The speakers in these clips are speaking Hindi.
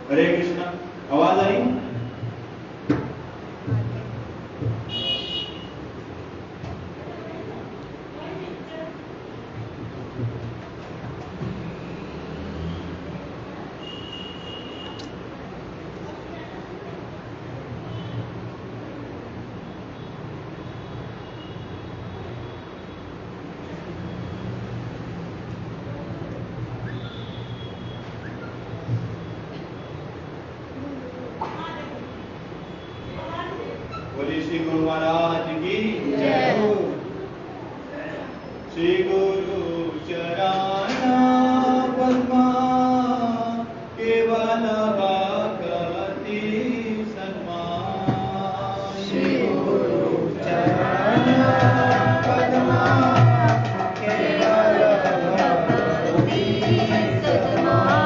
हरे कृष्णा। आवाज आई? बोलिए श्री गुरु महाराज की जय हो। श्री गुरु चरण पद्मा केवल भक्ति सन्मान। श्री गुरु चरण पद्मा केवल भक्ति सन्मान।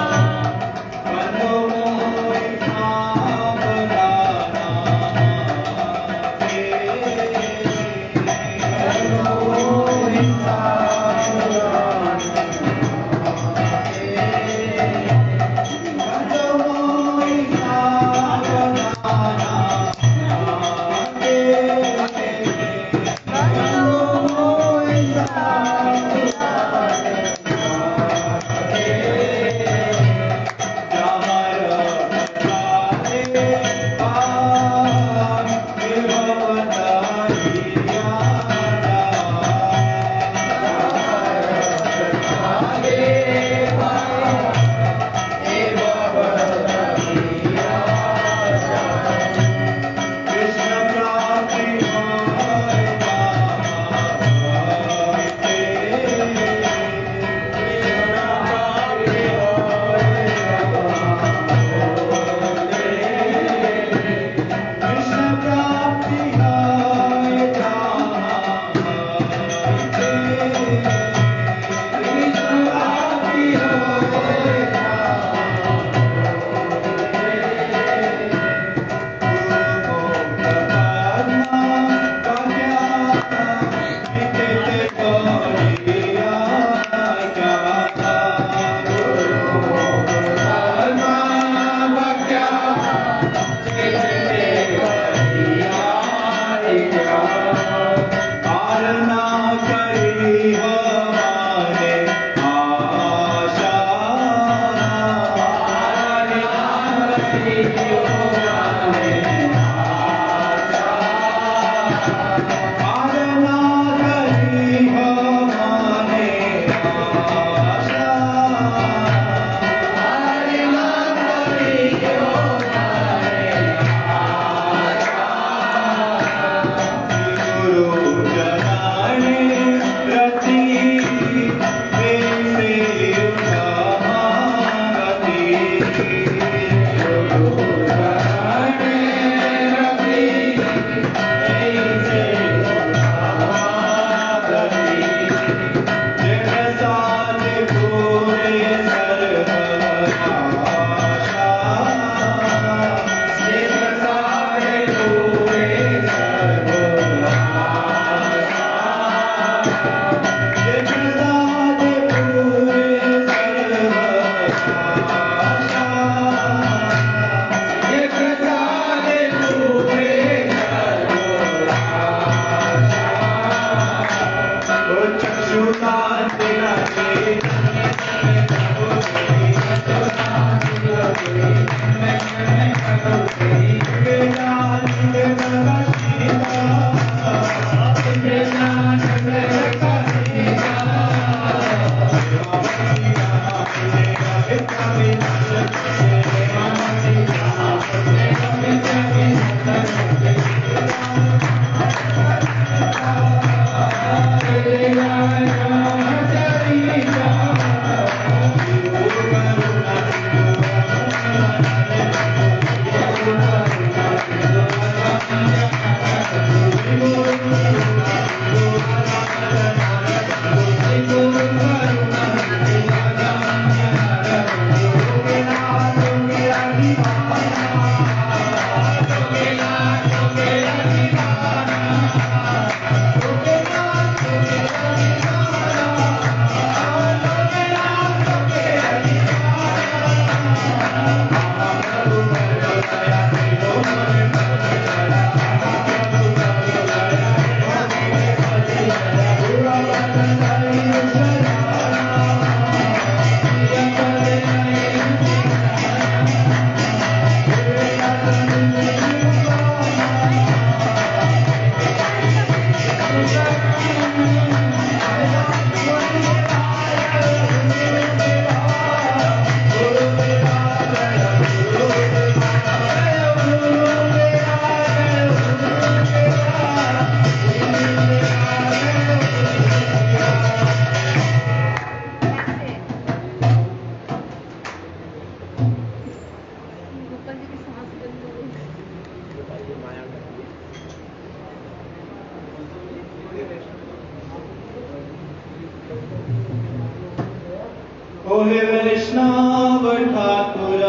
हे वैष्णव ठाकुर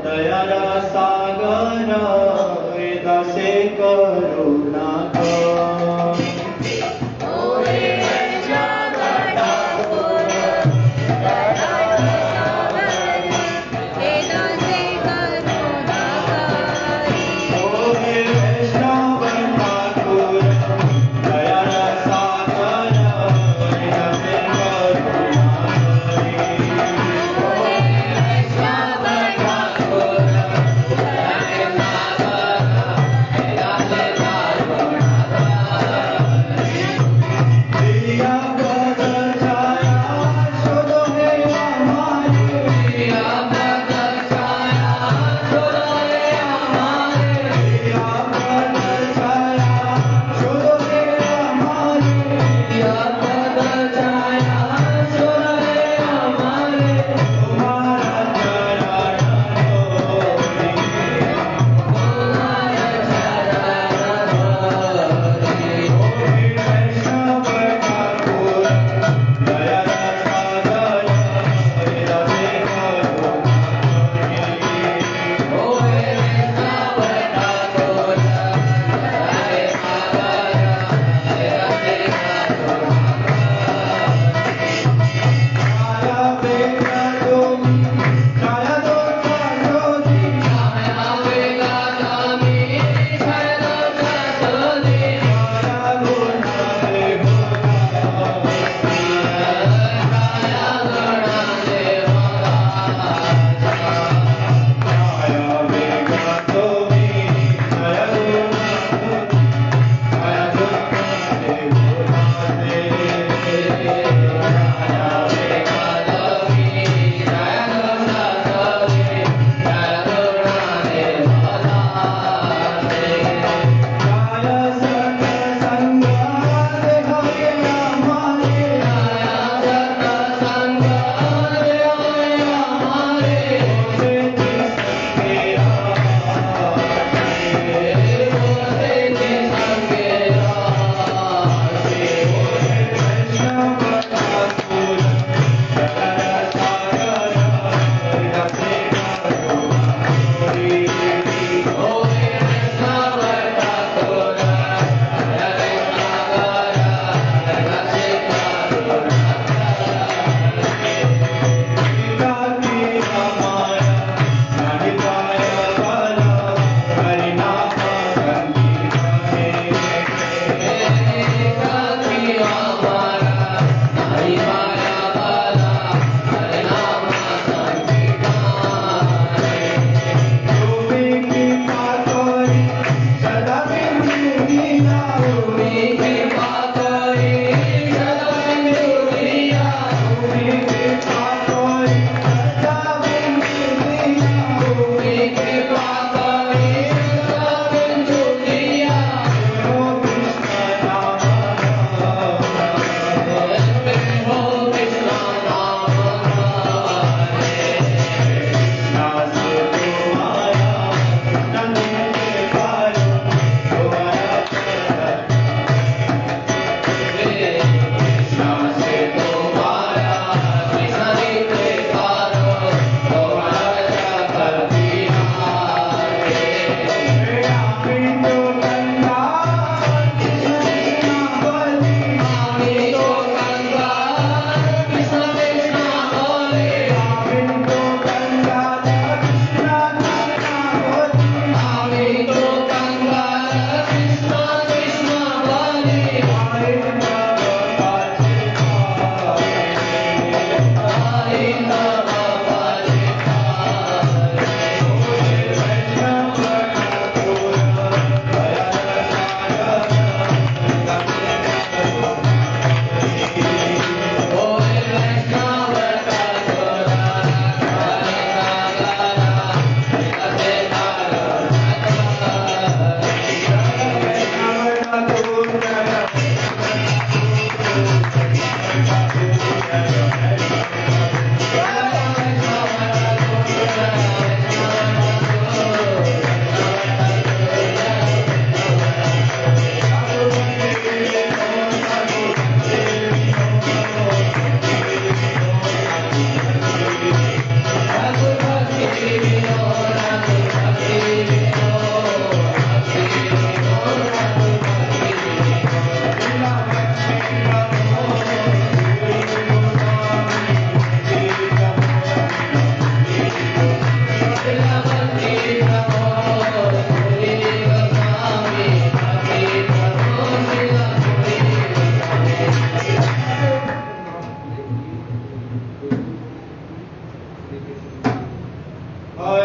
दयारा सागर दासे करुणा कर। Bye.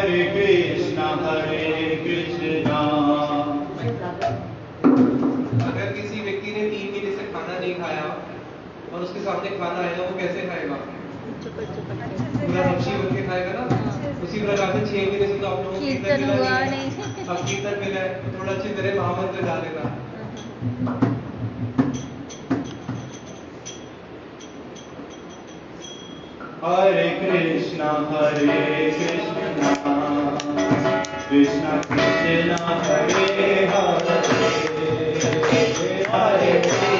Hare Krishna अगर किसी व्यक्ति ने 3 महीने से खाना नहीं खाया और उसके सामने खाना आएगा वो कैसे खाएगा? पूरा नक्शी बन के खाएगा ना। उसी प्रकार से 6 महीने से तो आप लोगों को कीर्तन मिला नहीं, अब कीर्तन मिला है तो थोड़ा अच्छी तरह महामंत्र गा देना। Hare Krishna Krishna Krishna Hare Hare Hare Krishna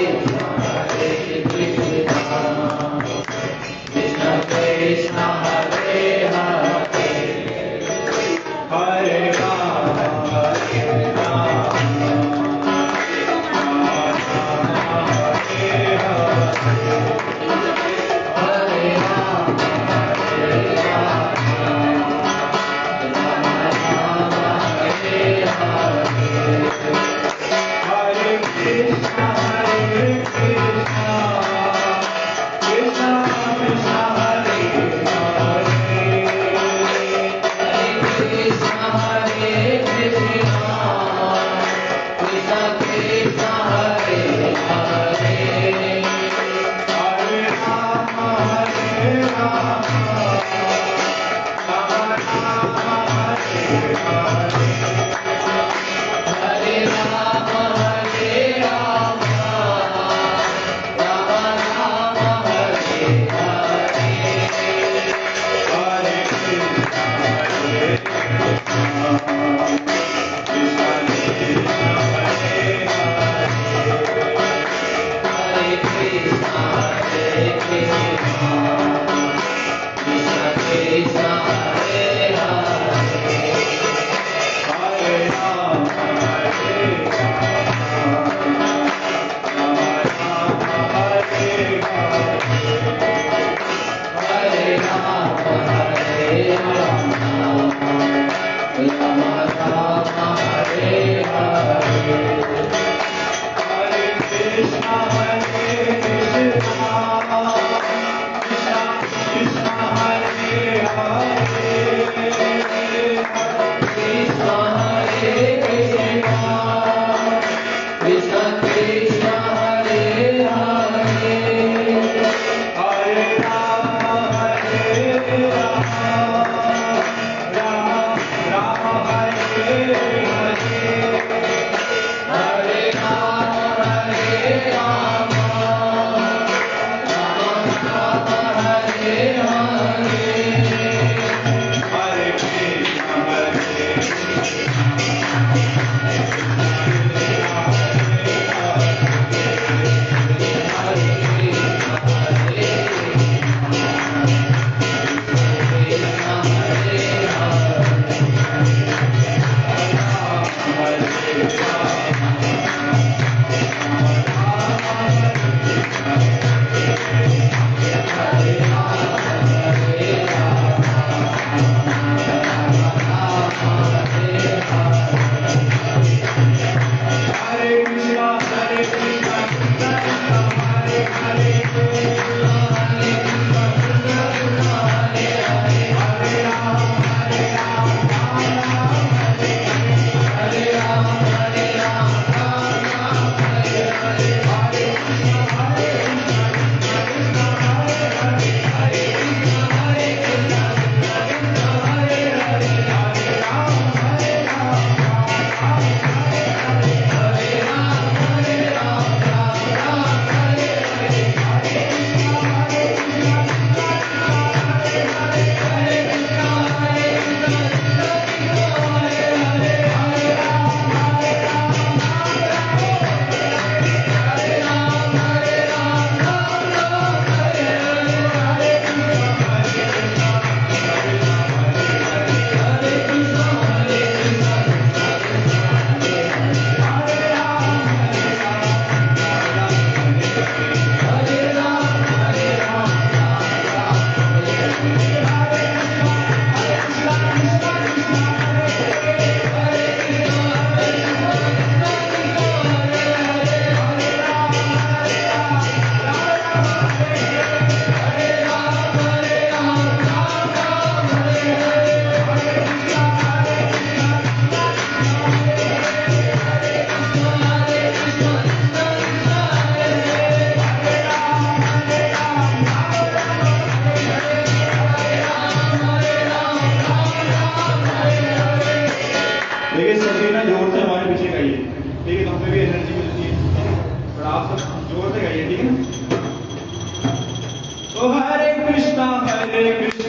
Krishna Krishna Hare Hare Hare Rama Hare Rama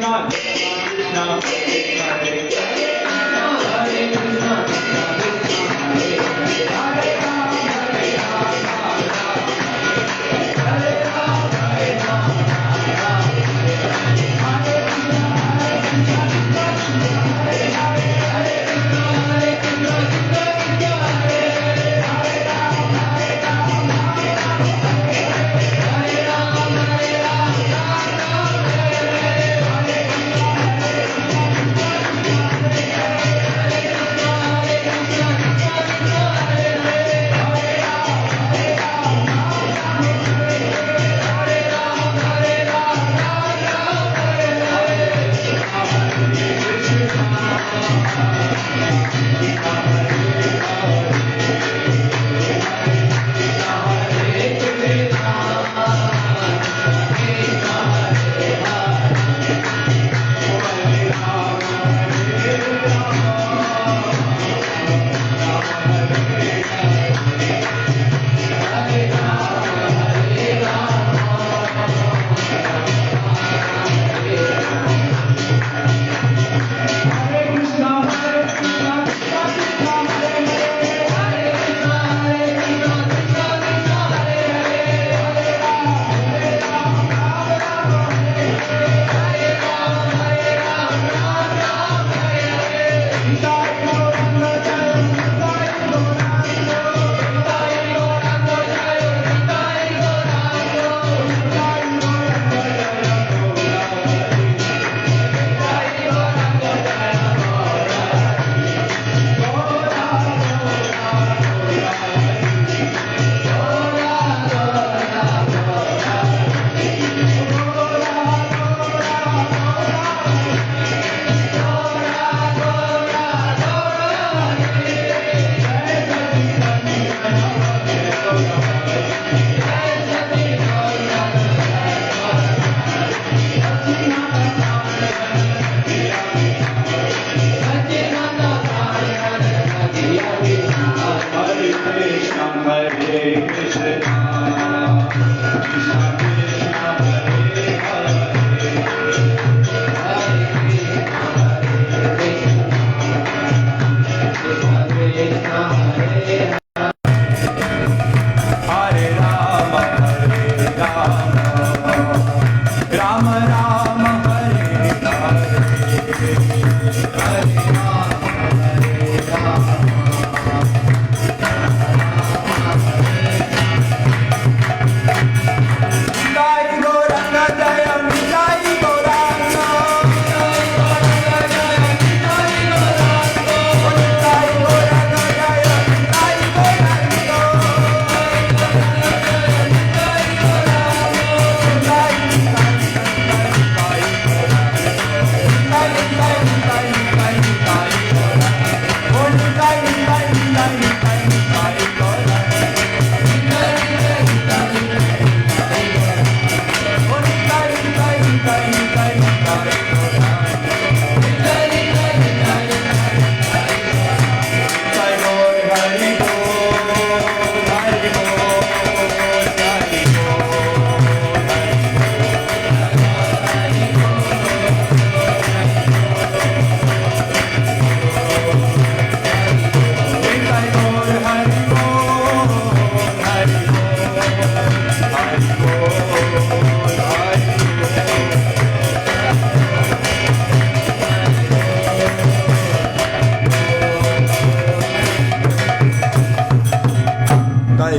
Krishna Krishna Krishna Hare Hare Krishna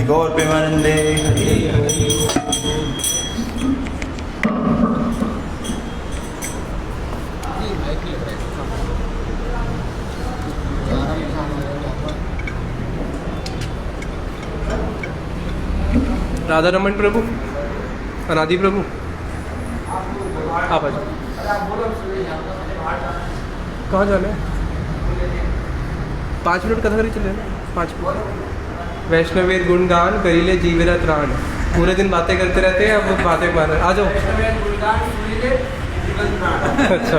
गौर प्रेमानंदे राधा रमन प्रभु, अनादि प्रभु, आप आ जाओ। कहाँ जाना है? 5 मिनट कथा करी चले ना, 5 मिनट। वैष्णवेर गुणगान करीले जीवेरा त्राण, पूरे दिन बातें करते रहते हैं, अब बातें मार रहे। आ जाओ। अच्छा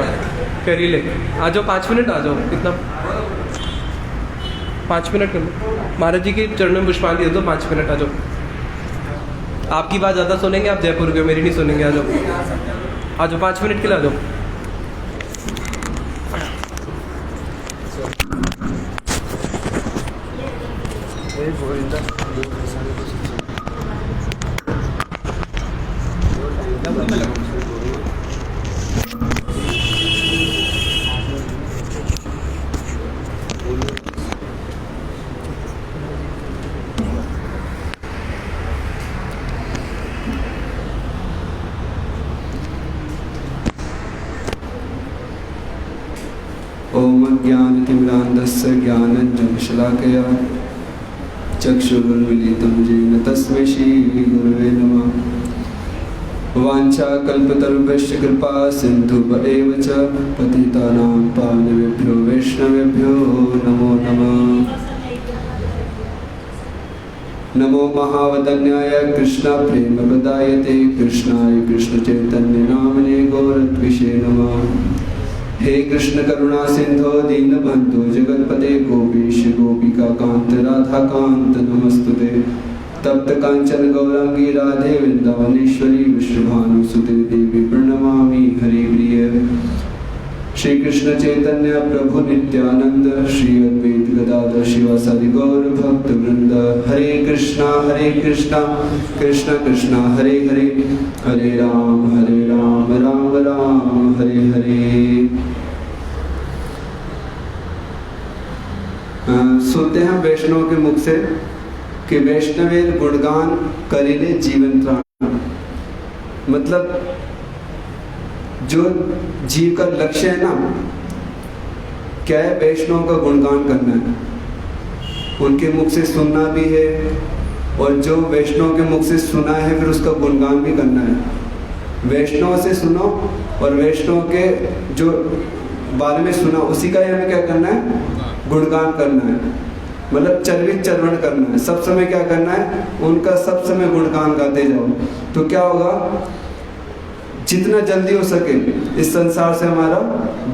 करीले, आ जाओ 5 मिनट, आ जाओ। कितना? 5 मिनट कर लो। महाराज जी के चरणों में पुष्पांजलि दे दो, 5 मिनट आ जाओ। आपकी बात ज़्यादा सुनेंगे, आप जयपुर के, मेरी नहीं सुनेंगे। आ जाओ, आ जाओ 5 मिनट के लिए आ जाओ। ओम ज्ञानतिमिरान्धस्य ज्ञानञ्जनशलाकया चक्षुरुन्मीलितं येन तस्मै श्रीगुरवे नमः। वाञ्छाकल्पतरुभ्यश्च कृपा सिन्धुभ्येव च पतितानां पावनेभ्यो वैष्णवेभ्यो नमो नमः। नमो महावदन्याय कृष्ण प्रेम प्रदायते कृष्णाय कृष्णचैतन्य नामने गौरत्विषे नमः। हे कृष्ण करुणा सिंधो दीनबंधो जगतपते गोपीश गोपिका कांत राधा कांत नमस्तुते। तप्त कांचन गौरांगी राधे वृंदावनेश्वरी विश्वभानुसुते देवी प्रणमामि हरिप्रिय। श्री कृष्ण चैतन्य प्रभु नित्यानंद श्री अद्वैत गदाधर शिवासादि गौर भक्त वृंद। हरे कृष्णा कृष्ण कृष्ण हरे हरे, हरे राम राम राम हरे हरे। सुनते हैं वैष्णव के मुख से कि वैष्णवेर गुणगान करिले जीवन त्राण। मतलब जो जीव का लक्ष्य है ना, क्या है? वैष्णव का गुणगान करना है, उनके मुख से सुनना भी है, और जो वैष्णव के मुख से सुना है फिर उसका गुणगान भी करना है। वैष्णव से सुनो और वैष्णव के जो बारे में सुना उसी का ही हमें क्या करना है? गुणगान करना है। मतलब चरवित चरवण करना है, सब समय क्या करना है? उनका सब समय गुणगान गाते जाओ। तो क्या होगा? जितना जल्दी हो सके इस संसार से हमारा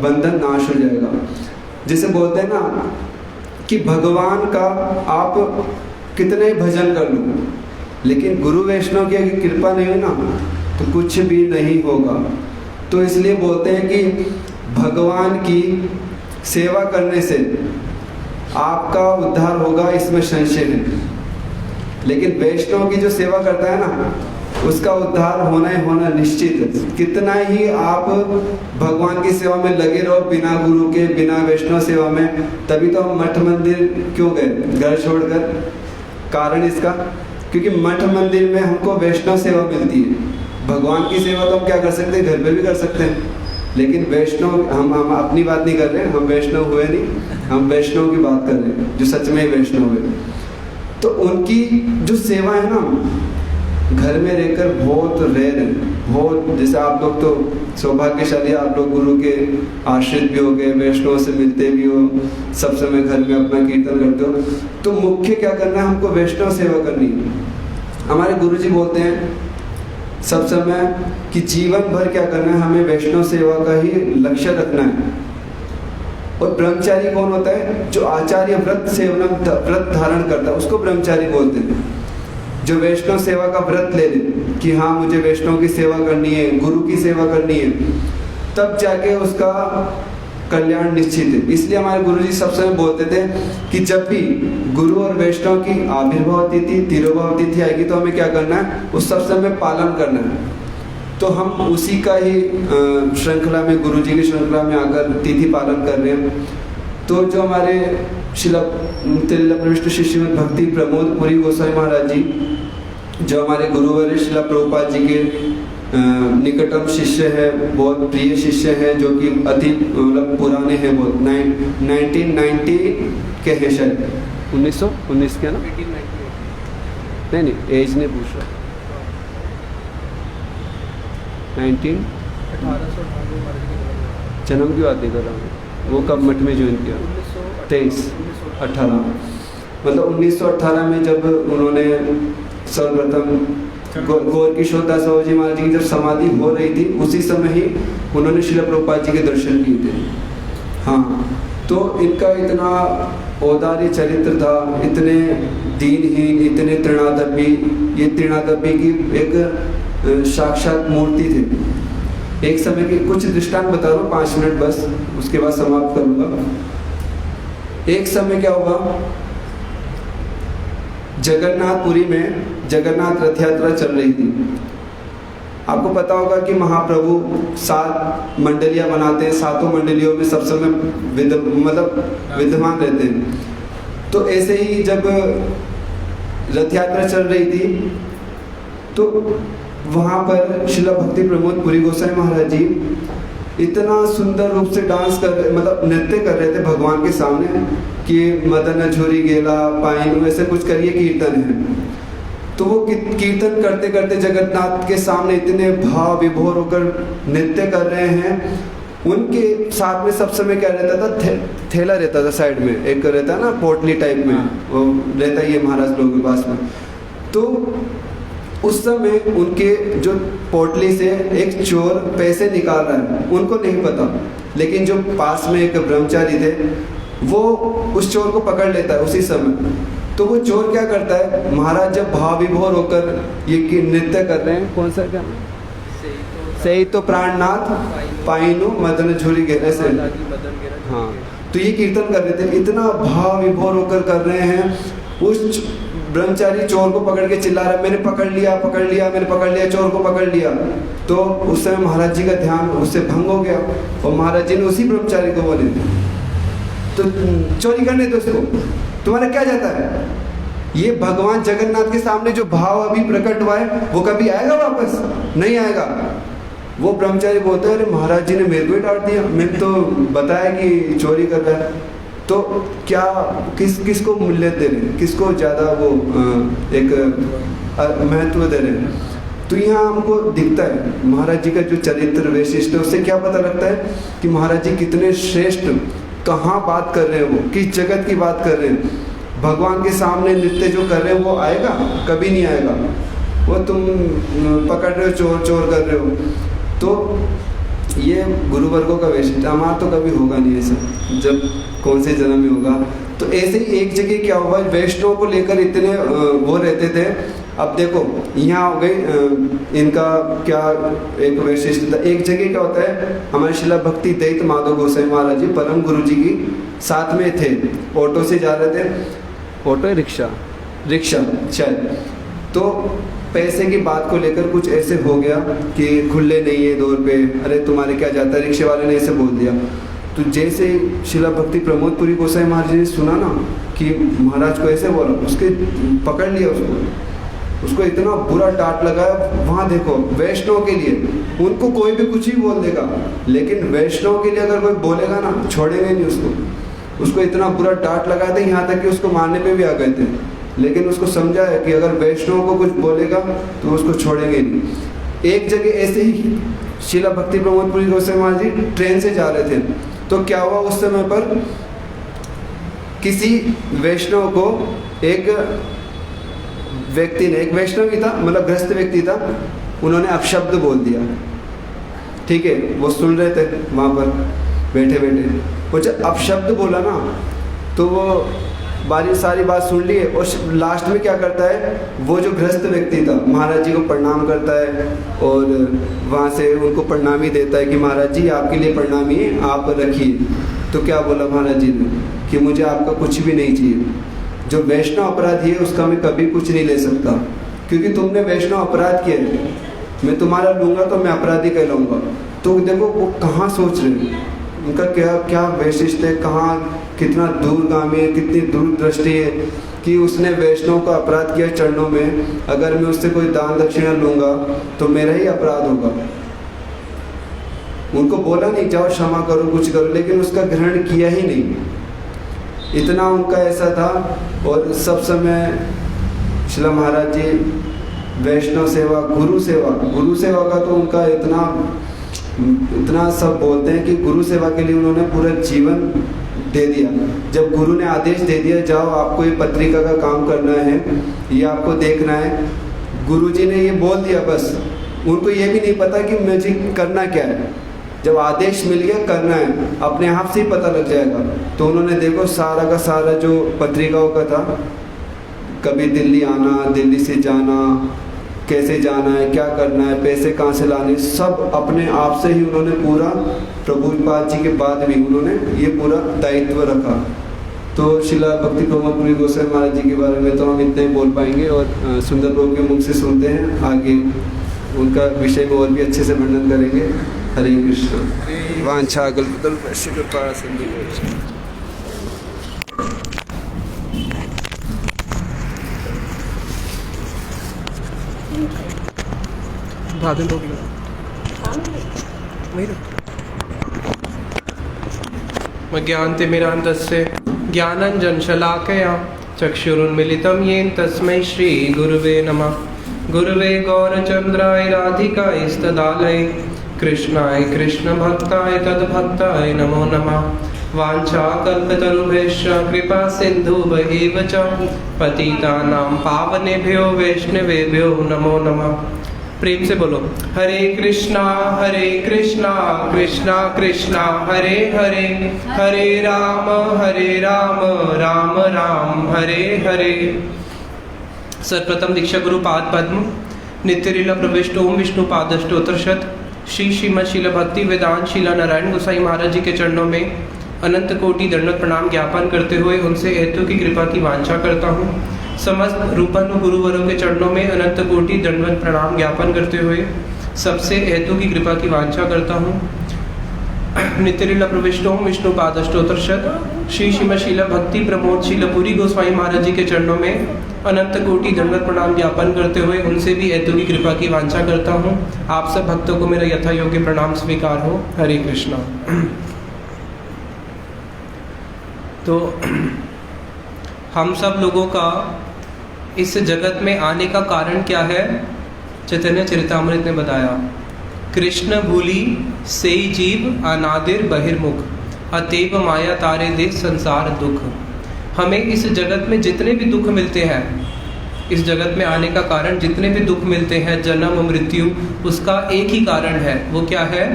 बंधन नाश हो जाएगा। जिसे बोलते हैं ना कि भगवान का आप कितने ही भजन कर लो, लेकिन गुरु वैष्णव की अगर कृपा नहीं हो ना तो कुछ भी नहीं होगा। तो इसलिए बोलते हैं कि भगवान की सेवा करने से आपका उद्धार होगा, इसमें संशय नहीं। लेकिन वैष्णव की जो सेवा करता है ना उसका उद्धार होना ही होना निश्चित है। कितना ही आप भगवान की सेवा में लगे रहो बिना गुरु के, बिना वैष्णव सेवा में, तभी तो हम मठ मंदिर क्यों गए घर छोड़कर? कारण इसका क्योंकि मठ मंदिर में हमको वैष्णव सेवा मिलती है। भगवान की सेवा तो हम क्या कर सकते हैं? घर पे भी कर सकते हैं। लेकिन वैष्णव हम अपनी बात नहीं कर रहे हैं, हम वैष्णव हुए नहीं, हम वैष्णव की बात कर रहे हैं जो सच में वैष्णव है। तो उनकी जो सेवा है ना घर में रहकर बहुत रेयर है, बहुत। जैसे आप लोग तो सौभाग्यशाली, आप लोग गुरु के आश्रित भी हो गए, वैष्णव से मिलते भी हो, सब समय घर में अपना कीर्तन करते हो। तो मुख्य क्या करना है? हमको वैष्णव सेवा करनी है। हमारे गुरुजी बोलते हैं सब समय कि जीवन भर क्या करना है? हमें वैष्णव सेवा का ही लक्ष्य रखना है। और ब्रह्मचारी कौन होता है? जो आचार्य व्रत धारण करता है उसको ब्रह्मचारी बोलते हैं। जो वैष्णव सेवा का व्रत ले ले कि हाँ मुझे वैष्णव की सेवा करनी है, गुरु की सेवा करनी है, तब जाके उसका कल्याण निश्चित है। इसलिए हमारे गुरुजी सब समय बोलते थे कि जब भी गुरु और वैष्णव की आविर्भाव तिथि, तिरुभाव तिथि आएगी तो हमें क्या करना है? उस सब समय पालन करना है। तो हम उसी का ही श्रृंखला में, गुरुजी की श्रृंखला में आकर तिथि पालन कर रहे हैं। तो जो हमारे शिला प्रविष्ट शिष्य भक्ति प्रमोद पुरी गोसाई महाराज जी, जो हमारे गुरुवर शिला प्रभुपाद जी के निकटम शिष्य है, बहुत प्रिय शिष्य है, जो कि अति मतलब पुराने हैं, बहुत 1990 के हैं शायद, 1919 के ना, नहीं एज नहीं पूछ रहा, 1898 जन्म की बात नहीं कर रहा हूँ। वो कब मठ में ज्वाइन किया? 18 मतलब 1918 में जब उन्होंने सर्वप्रथम गौर किशोर दास बाबा जी महाराज जी की जब समाधि हो रही थी उसी समय ही उन्होंने श्रील प्रभुपाद जी के दर्शन किए थे। हाँ, तो इनका इतना औदार्य चरित्र था, इतने दीनहीन, इतने तृणादपी, ये तृणादपी की एक साक्षात मूर्ति थी। एक समय के कुछ दृष्टांत बता रहा हूँ, 5 मिनट बस, उसके बाद समाप्त करूंगा। एक समय क्या हुआ जगन्नाथपुरी में जगन्नाथ रथ यात्रा चल रही थी। आपको पता होगा कि महाप्रभु 7 मंडलियां बनाते हैं, 7 मंडलियों में सब समय विद्यमान रहते हैं। तो ऐसे ही जब रथ यात्रा चल रही थी तो वहाँ पर श्रील भक्ति प्रमोद पुरी गोसाई महाराज जी इतना सुंदर रूप से डांस कर नृत्य कर रहे थे भगवान के सामने कि मदन झूरी गेला पाइन वैसे कुछ करिए कीर्तन है। तो वो कीर्तन करते करते जगन्नाथ के सामने इतने भाव विभोर होकर नृत्य कर रहे हैं। उनके साथ में सब समय क्या रहता था, थैला रहता था साइड में, एक रहता है ना पोटली टाइप में, वो रहता ही है महाराज लोगों के पास में। तो उस समय उनके जो पोटली से एक चोर पैसे निकाल रहा है, उनको नहीं पता, लेकिन जो पास में एक ब्रह्मचारी थे वो उस चोर को पकड़ लेता है उसी समय। तो वो चोर क्या करता है, महाराज जब भाव विभोर होकर ये नृत्य कर रहे हैं, कौन सा क्या सही तो प्राणनाथ पाइनो मदन झूरी गेले से, हाँ, तो ये कीर्तन कर रहे थे, इतना भाव विभोर होकर कर रहे हैं। उस ब्रह्मचारी चोर को पकड़ के चिल्ला रहा है, मैंने पकड़ लिया मैंने पकड़ लिया, चोर को पकड़ लिया। तो उस समय महाराज जी का ध्यान उससे भंग हो गया और महाराज जी ने उसी ब्रह्मचारी को बोले तो चोरी करने दो उसको, तुम्हारा क्या जाता है। ये भगवान जगन्नाथ के सामने जो भाव अभी प्रकट हुआ है वो कभी आएगा वापस? नहीं आएगा। वो ब्रह्मचारी बोलते हैं, अरे महाराज जी ने मेरे को ही डांट दिया, मैंने तो बताया कि चोरी कर रहा है। तो क्या किसको मूल्य दे रहे हैं, किसको ज़्यादा वो एक महत्व दे रहे हैं। तो यहाँ हमको दिखता है महाराज जी का जो चरित्र वैशिष्ट है, उससे क्या पता लगता है कि महाराज जी कितने श्रेष्ठ, कहाँ बात कर रहे हैं, वो किस जगत की बात कर रहे हैं। भगवान के सामने नृत्य जो कर रहे हैं वो आएगा? कभी नहीं आएगा। वो तुम पकड़ रहे हो, चोर कर रहे हो। तो ये गुरु वर्गों का वैशिष्ट, हमारा तो कभी होगा नहीं ऐसा, जब कौन से जन्म में होगा। तो ऐसे ही एक जगह क्या हुआ, वैष्णव को लेकर इतने वो रहते थे। अब देखो यहाँ हो गई इनका क्या एक वैशिष्ट था। एक जगह क्या होता है, हमारे शिला भक्ति दैत माधव गोसाई महाराज जी परम गुरु जी की साथ में थे, ऑटो से जा रहे थे, ऑटो है रिक्शा शायद। तो पैसे की बात को लेकर कुछ ऐसे हो गया कि खुले नहीं है 2 रुपये, अरे तुम्हारे क्या जाता है, रिक्शे वाले ने ऐसे बोल दिया। तो जैसे शिला भक्ति प्रमोद पुरी गोसाई महाराज जी ने सुना ना कि महाराज को ऐसे बोला, उसके पकड़ लिया उसको इतना बुरा डांट लगाया। वहाँ देखो वैष्णव के लिए उनको कोई भी कुछ ही बोल देगा, लेकिन वैष्णव के लिए अगर कोई बोलेगा ना छोड़ेंगे नहीं उसको इतना बुरा डांट लगाया था, यहाँ तक कि उसको मारने पे भी आ गए थे। लेकिन उसको समझा है कि अगर वैष्णव को कुछ बोलेगा तो उसको छोड़ेंगे नहीं। एक जगह ऐसे ही शिला भक्ति प्रमोद पुरी गोसाई महाराज जी ट्रेन से जा रहे थे। तो क्या हुआ, उस समय पर किसी वैष्णव को एक व्यक्ति ने, एक वैष्णव ही था, मतलब ग्रस्त व्यक्ति था, उन्होंने अपशब्द बोल दिया। ठीक है, वो सुन रहे थे वहाँ पर बैठे बैठे, वो जब अपशब्द बोला ना तो वो सारी बात सुन लिए और लास्ट में क्या करता है, वो जो ग्रस्त व्यक्ति था महाराज जी को प्रणाम करता है और वहाँ से उनको प्रणामी देता है कि महाराज जी आपके लिए प्रणामी है, आप रखिए। तो क्या बोला महाराज जी ने कि मुझे आपका कुछ भी नहीं चाहिए, जो वैष्णव अपराधी है उसका मैं कभी कुछ नहीं ले सकता, क्योंकि तुमने वैष्णव अपराध किया है, मैं तुम्हारा लूँगा तो मैं अपराधी कहलाऊँगा। तो देखो वो कहाँ सोच रहे हैं, उनका क्या वैशिष्ट है, कहाँ कितना दूरगामी है, कितनी दूरदृष्टि है कि उसने वैष्णव का अपराध किया चरणों में, अगर मैं उससे कोई दान दक्षिणा लूँगा तो मेरा ही अपराध होगा। उनको बोला नहीं जाओ क्षमा करो कुछ करो, लेकिन उसका ग्रहण किया ही नहीं, इतना उनका ऐसा था। और सब समय शिला महाराज जी वैष्णव सेवा, गुरु सेवा का तो उनका इतना सब बोलते हैं कि गुरु सेवा के लिए उन्होंने पूरा जीवन दे दिया। जब गुरु ने आदेश दे दिया जाओ आपको ये पत्रिका का काम करना है, ये आपको देखना है, गुरुजी ने ये बोल दिया, बस उनको ये भी नहीं पता कि मुझे करना क्या है। जब आदेश मिल गया करना है, अपने आप से ही पता लग जाएगा। तो उन्होंने देखो सारा का सारा जो पत्रिकाओं का था, कभी दिल्ली आना, दिल्ली से जाना, कैसे जाना है, क्या करना है, पैसे कहाँ से लाने, सब अपने आप से ही उन्होंने पूरा, प्रभुपाद जी के बाद भी उन्होंने ये पूरा दायित्व रखा। तो तो शिला भक्ति प्रमोद पुरी गोस्वामी महाराज जी के बारे में तो हम इतने ही बोल पाएंगे, और सुंदर प्रभु के मुख से सुनते हैं, आगे उनका विषय में और भी अच्छे से वर्णन करेंगे। हरे कृष्ण। वांछा कल्पतरुभ्यश्च कृपा सिंधुभ्यश्च। ज्ञानतिमिरान्धस्य ज्ञानाञ्जनशलाकया चक्षुरुन्मीलितं येन तस्मै श्रीगुरुवे नमः। गुरुवे गौरचन्द्राय राधिकायस्तदालये कृष्णाय कृष्णभक्ताय तद्भक्ताय नमो नमः। वाञ्छाकल्पतरुभ्यश्च कृपा सिन्धुभ्यैव च पतितानां पावनेभ्यो वैष्णवेभ्यो नमो नमः। प्रेम से बोलो हरे कृष्णा कृष्णा कृष्णा हरे हरे, हरे राम राम राम हरे हरे। सर्वप्रथम दीक्षा गुरु पाद पद्म नित्यलीला प्रविष्ट ओम विष्णु पादष्टोत्तरशत श्री श्रीमद शिला भक्ति वेदांत शिला नारायण गोसाई महाराज जी के चरणों में अनंत कोटि दंडवत प्रणाम ज्ञापन करते हुए उनसे हेतु की कृपा की वांछा करता हूँ। समस्त रूपानु गुरुवरों के चरणों में अनंत कोटि दंडवत प्रणाम ज्ञापन करते हुए सबसे हेतु की कृपा की वांछा करता हूँ। नित्यलीला प्रविष्ट ओम विष्णु पादष्टोत्तरशत श्री श्रीमद शिला भक्ति प्रमोद शिला पुरी गोस्वामी महाराज जी के चरणों में अनंत कोटि दंडवत प्रणाम ज्ञापन करते हुए उनसे भी हेतु की कृपा की वांछा करता हूँ। आप सब भक्तों को मेरा यथा योग्य प्रणाम स्वीकार हो। हरे कृष्णा। तो हम सब लोगों का इस जगत में आने का कारण क्या है? चैतन्य चरितामृत ने बताया, कृष्ण भूली से जीव अनादिर बहिर्मुख, अतएव माया तारे दे संसार दुख। हमें इस जगत में जितने भी दुख मिलते हैं, इस जगत में आने का कारण जितने भी दुख मिलते हैं, जन्म मृत्यु, उसका एक ही कारण है। वो क्या है?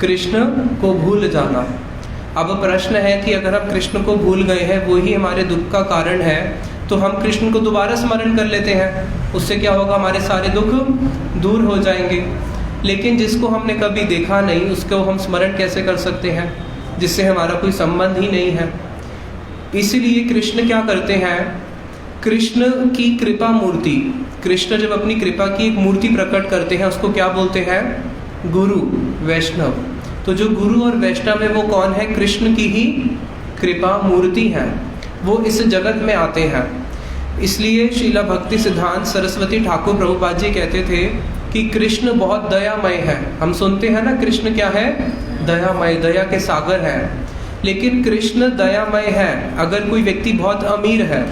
कृष्ण को भूल जाना। अब प्रश्न है कि अगर हम कृष्ण को भूल गए हैं, वो ही हमारे दुख का कारण है, तो हम कृष्ण को दोबारा स्मरण कर लेते हैं, उससे क्या होगा? हमारे सारे दुख दूर हो जाएंगे। लेकिन जिसको हमने कभी देखा नहीं, उसको हम स्मरण कैसे कर सकते हैं, जिससे हमारा कोई संबंध ही नहीं है। इसीलिए कृष्ण क्या करते हैं? कृष्ण की कृपा मूर्ति, कृष्ण जब अपनी कृपा की एक मूर्ति प्रकट करते हैं, उसको क्या बोलते हैं? गुरु, वैष्णव। तो जो गुरु और वैष्णव है वो कौन है? कृष्ण की ही कृपा मूर्ति है, वो इस जगत में आते हैं। इसलिए श्रीला भक्ति सिद्धांत सरस्वती ठाकुर प्रभुपाद जी कहते थे कि कृष्ण बहुत दयामय है। हम सुनते हैं ना, कृष्ण क्या है? दयामय, दया के सागर है। लेकिन कृष्ण दयामय है। अगर कोई व्यक्ति बहुत अमीर है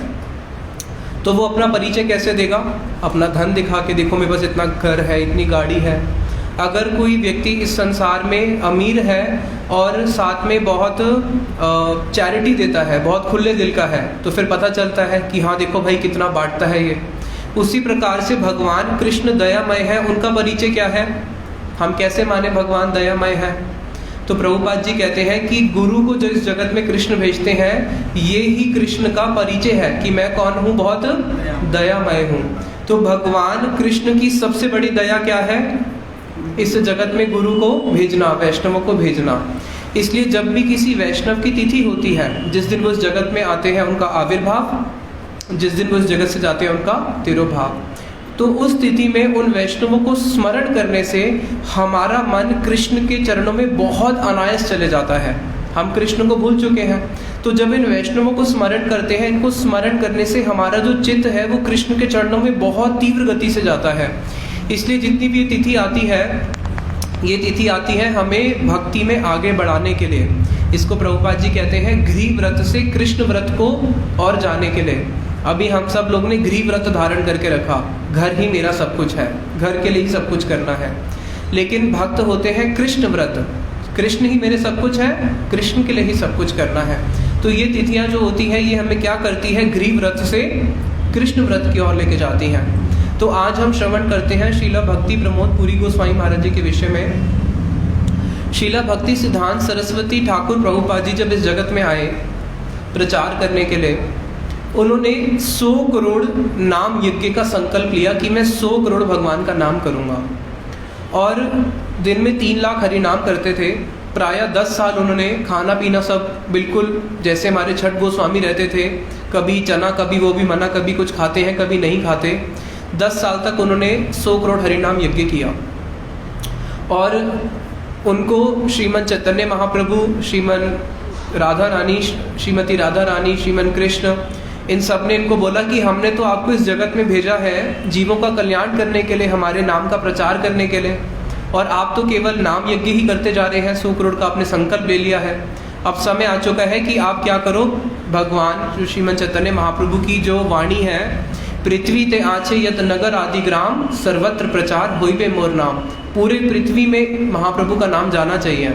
तो वो अपना परिचय कैसे देगा? अपना धन दिखा के, देखो मेरे पास इतना घर है, इतनी गाड़ी है। अगर कोई व्यक्ति इस संसार में अमीर है और साथ में बहुत चैरिटी देता है, बहुत खुले दिल का है, तो फिर पता चलता है कि हाँ देखो भाई कितना बांटता है ये। उसी प्रकार से भगवान कृष्ण दयामय है। उनका परिचय क्या है? हम कैसे माने भगवान दयामय है? तो प्रभुपाद जी कहते हैं कि गुरु को जो इस जगत में कृष्ण भेजते हैं, ये ही कृष्ण का परिचय है कि मैं कौन हूँ? बहुत दयामय हूँ। तो भगवान कृष्ण की सबसे बड़ी दया क्या है? इस जगत में गुरु को भेजना, वैष्णवों को भेजना। इसलिए जब भी किसी वैष्णव की तिथि होती है, जिस दिन वो इस जगत में आते हैं उनका आविर्भाव, जिस दिन वो इस जगत से जाते हैं उनका तिरोभाव, तो उस तिथि में उन वैष्णवों को स्मरण करने से हमारा मन कृष्ण के चरणों में बहुत अनायास चले जाता है। हम कृष्ण को भूल चुके हैं, तो जब इन वैष्णवों को स्मरण करते हैं, इनको स्मरण करने से हमारा जो चित्त है वो कृष्ण के चरणों में बहुत तीव्र गति से जाता है। इसलिए जितनी भी ये तिथि आती है हमें भक्ति में आगे बढ़ाने के लिए। इसको प्रभुपाद जी कहते हैं ग्रीव व्रत से कृष्ण व्रत को और जाने के लिए। अभी हम सब लोग ने ग्रीव व्रत धारण करके रखा, घर ही मेरा सब कुछ है, घर के लिए ही सब कुछ करना है। लेकिन भक्त होते हैं कृष्ण व्रत, कृष्ण ही मेरे सब कुछ है, कृष्ण के लिए ही सब कुछ करना है। तो ये तिथियां जो होती हैं ये हमें क्या करती है? ग्रीव व्रत से कृष्ण व्रत की ओर लेके जाती हैं। तो आज हम श्रवण करते हैं श्रीला भक्ति प्रमोद पुरी गोस्वामी महाराज जी के विषय में। श्रीला भक्ति सिद्धांत सरस्वती ठाकुर प्रभुपाद जी जब इस जगत में आए प्रचार करने के लिए, उन्होंने 100 करोड़ नाम यज्ञ का संकल्प लिया कि मैं 100 करोड़ भगवान का नाम करूंगा। और दिन में 3 लाख हरि नाम करते थे। प्रायः 10 साल उन्होंने खाना पीना सब बिल्कुल जैसे हमारे छठ गोस्वामी रहते थे, कभी चना, कभी वो भी मना, कभी कुछ खाते हैं, कभी नहीं खाते। 10 साल तक उन्होंने 100 करोड़ हरिनाम यज्ञ किया। और उनको श्रीमन चैतन्य महाप्रभु, श्रीमन राधा रानी, श्रीमती राधा रानी, श्रीमन कृष्ण, इन सब ने इनको बोला कि हमने तो आपको इस जगत में भेजा है जीवों का कल्याण करने के लिए, हमारे नाम का प्रचार करने के लिए, और आप तो केवल नाम यज्ञ ही करते जा रहे हैं। 100 करोड़ का आपने संकल्प ले लिया है। अब समय आ चुका है कि आप क्या करो, भगवान श्रीमन चैतन्य महाप्रभु की जो वाणी है, पृथ्वी ते आछे यत नगर आदि ग्राम, सर्वत्र प्रचार होइबे मोर नाम, पूरे पृथ्वी में महाप्रभु का नाम जाना चाहिए।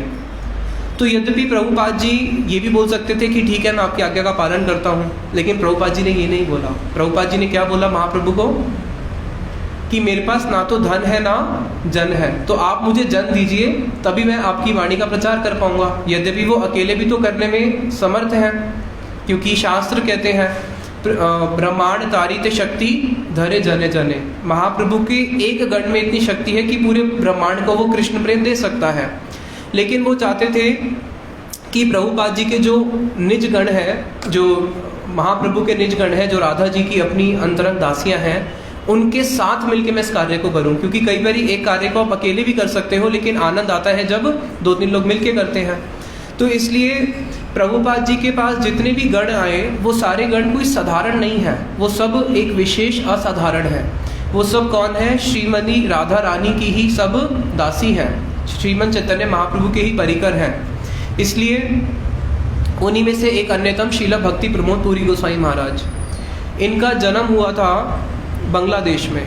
तो यद्यपि प्रभुपाद जी ये भी बोल सकते थे कि ठीक है मैं आपकी आज्ञा का पालन करता हूँ, लेकिन प्रभुपाद जी ने ये नहीं बोला। प्रभुपाद जी ने क्या बोला महाप्रभु को कि मेरे पास ना तो धन है ना जन है, तो आप मुझे जन दीजिए, तभी मैं आपकी वाणी का प्रचार कर पाऊंगा। यद्यपि वो अकेले भी तो करने में समर्थ हैं, क्योंकि शास्त्र कहते हैं ब्रह्मांड तारित शक्ति धरे जने जने। महाप्रभु के एक गण में इतनी शक्ति है कि पूरे ब्रह्मांड को वो कृष्ण प्रेम दे सकता है। लेकिन वो चाहते थे कि प्रभुपाद जी के जो निज गण है, जो महाप्रभु के निज गण है, जो राधा जी की अपनी अंतरंग दासियां हैं, उनके साथ मिलकर मैं इस कार्य को करूं। क्योंकि कई बार एक कार्य को आप अकेले भी कर सकते हो, लेकिन आनंद आता है जब 2-3 लोग मिलकर करते हैं। तो इसलिए प्रभुपाद जी के पास जितने भी गण आए, वो सारे गण कोई साधारण नहीं है, वो सब एक विशेष असाधारण है। वो सब कौन है? श्रीमती राधा रानी की ही सब दासी हैं, श्रीमन चैतन्य महाप्रभु के ही परिकर हैं। इसलिए उन्हीं में से एक अन्यतम शीला भक्ति प्रमोद पुरी गोसाई महाराज, इनका जन्म हुआ था बांग्लादेश में।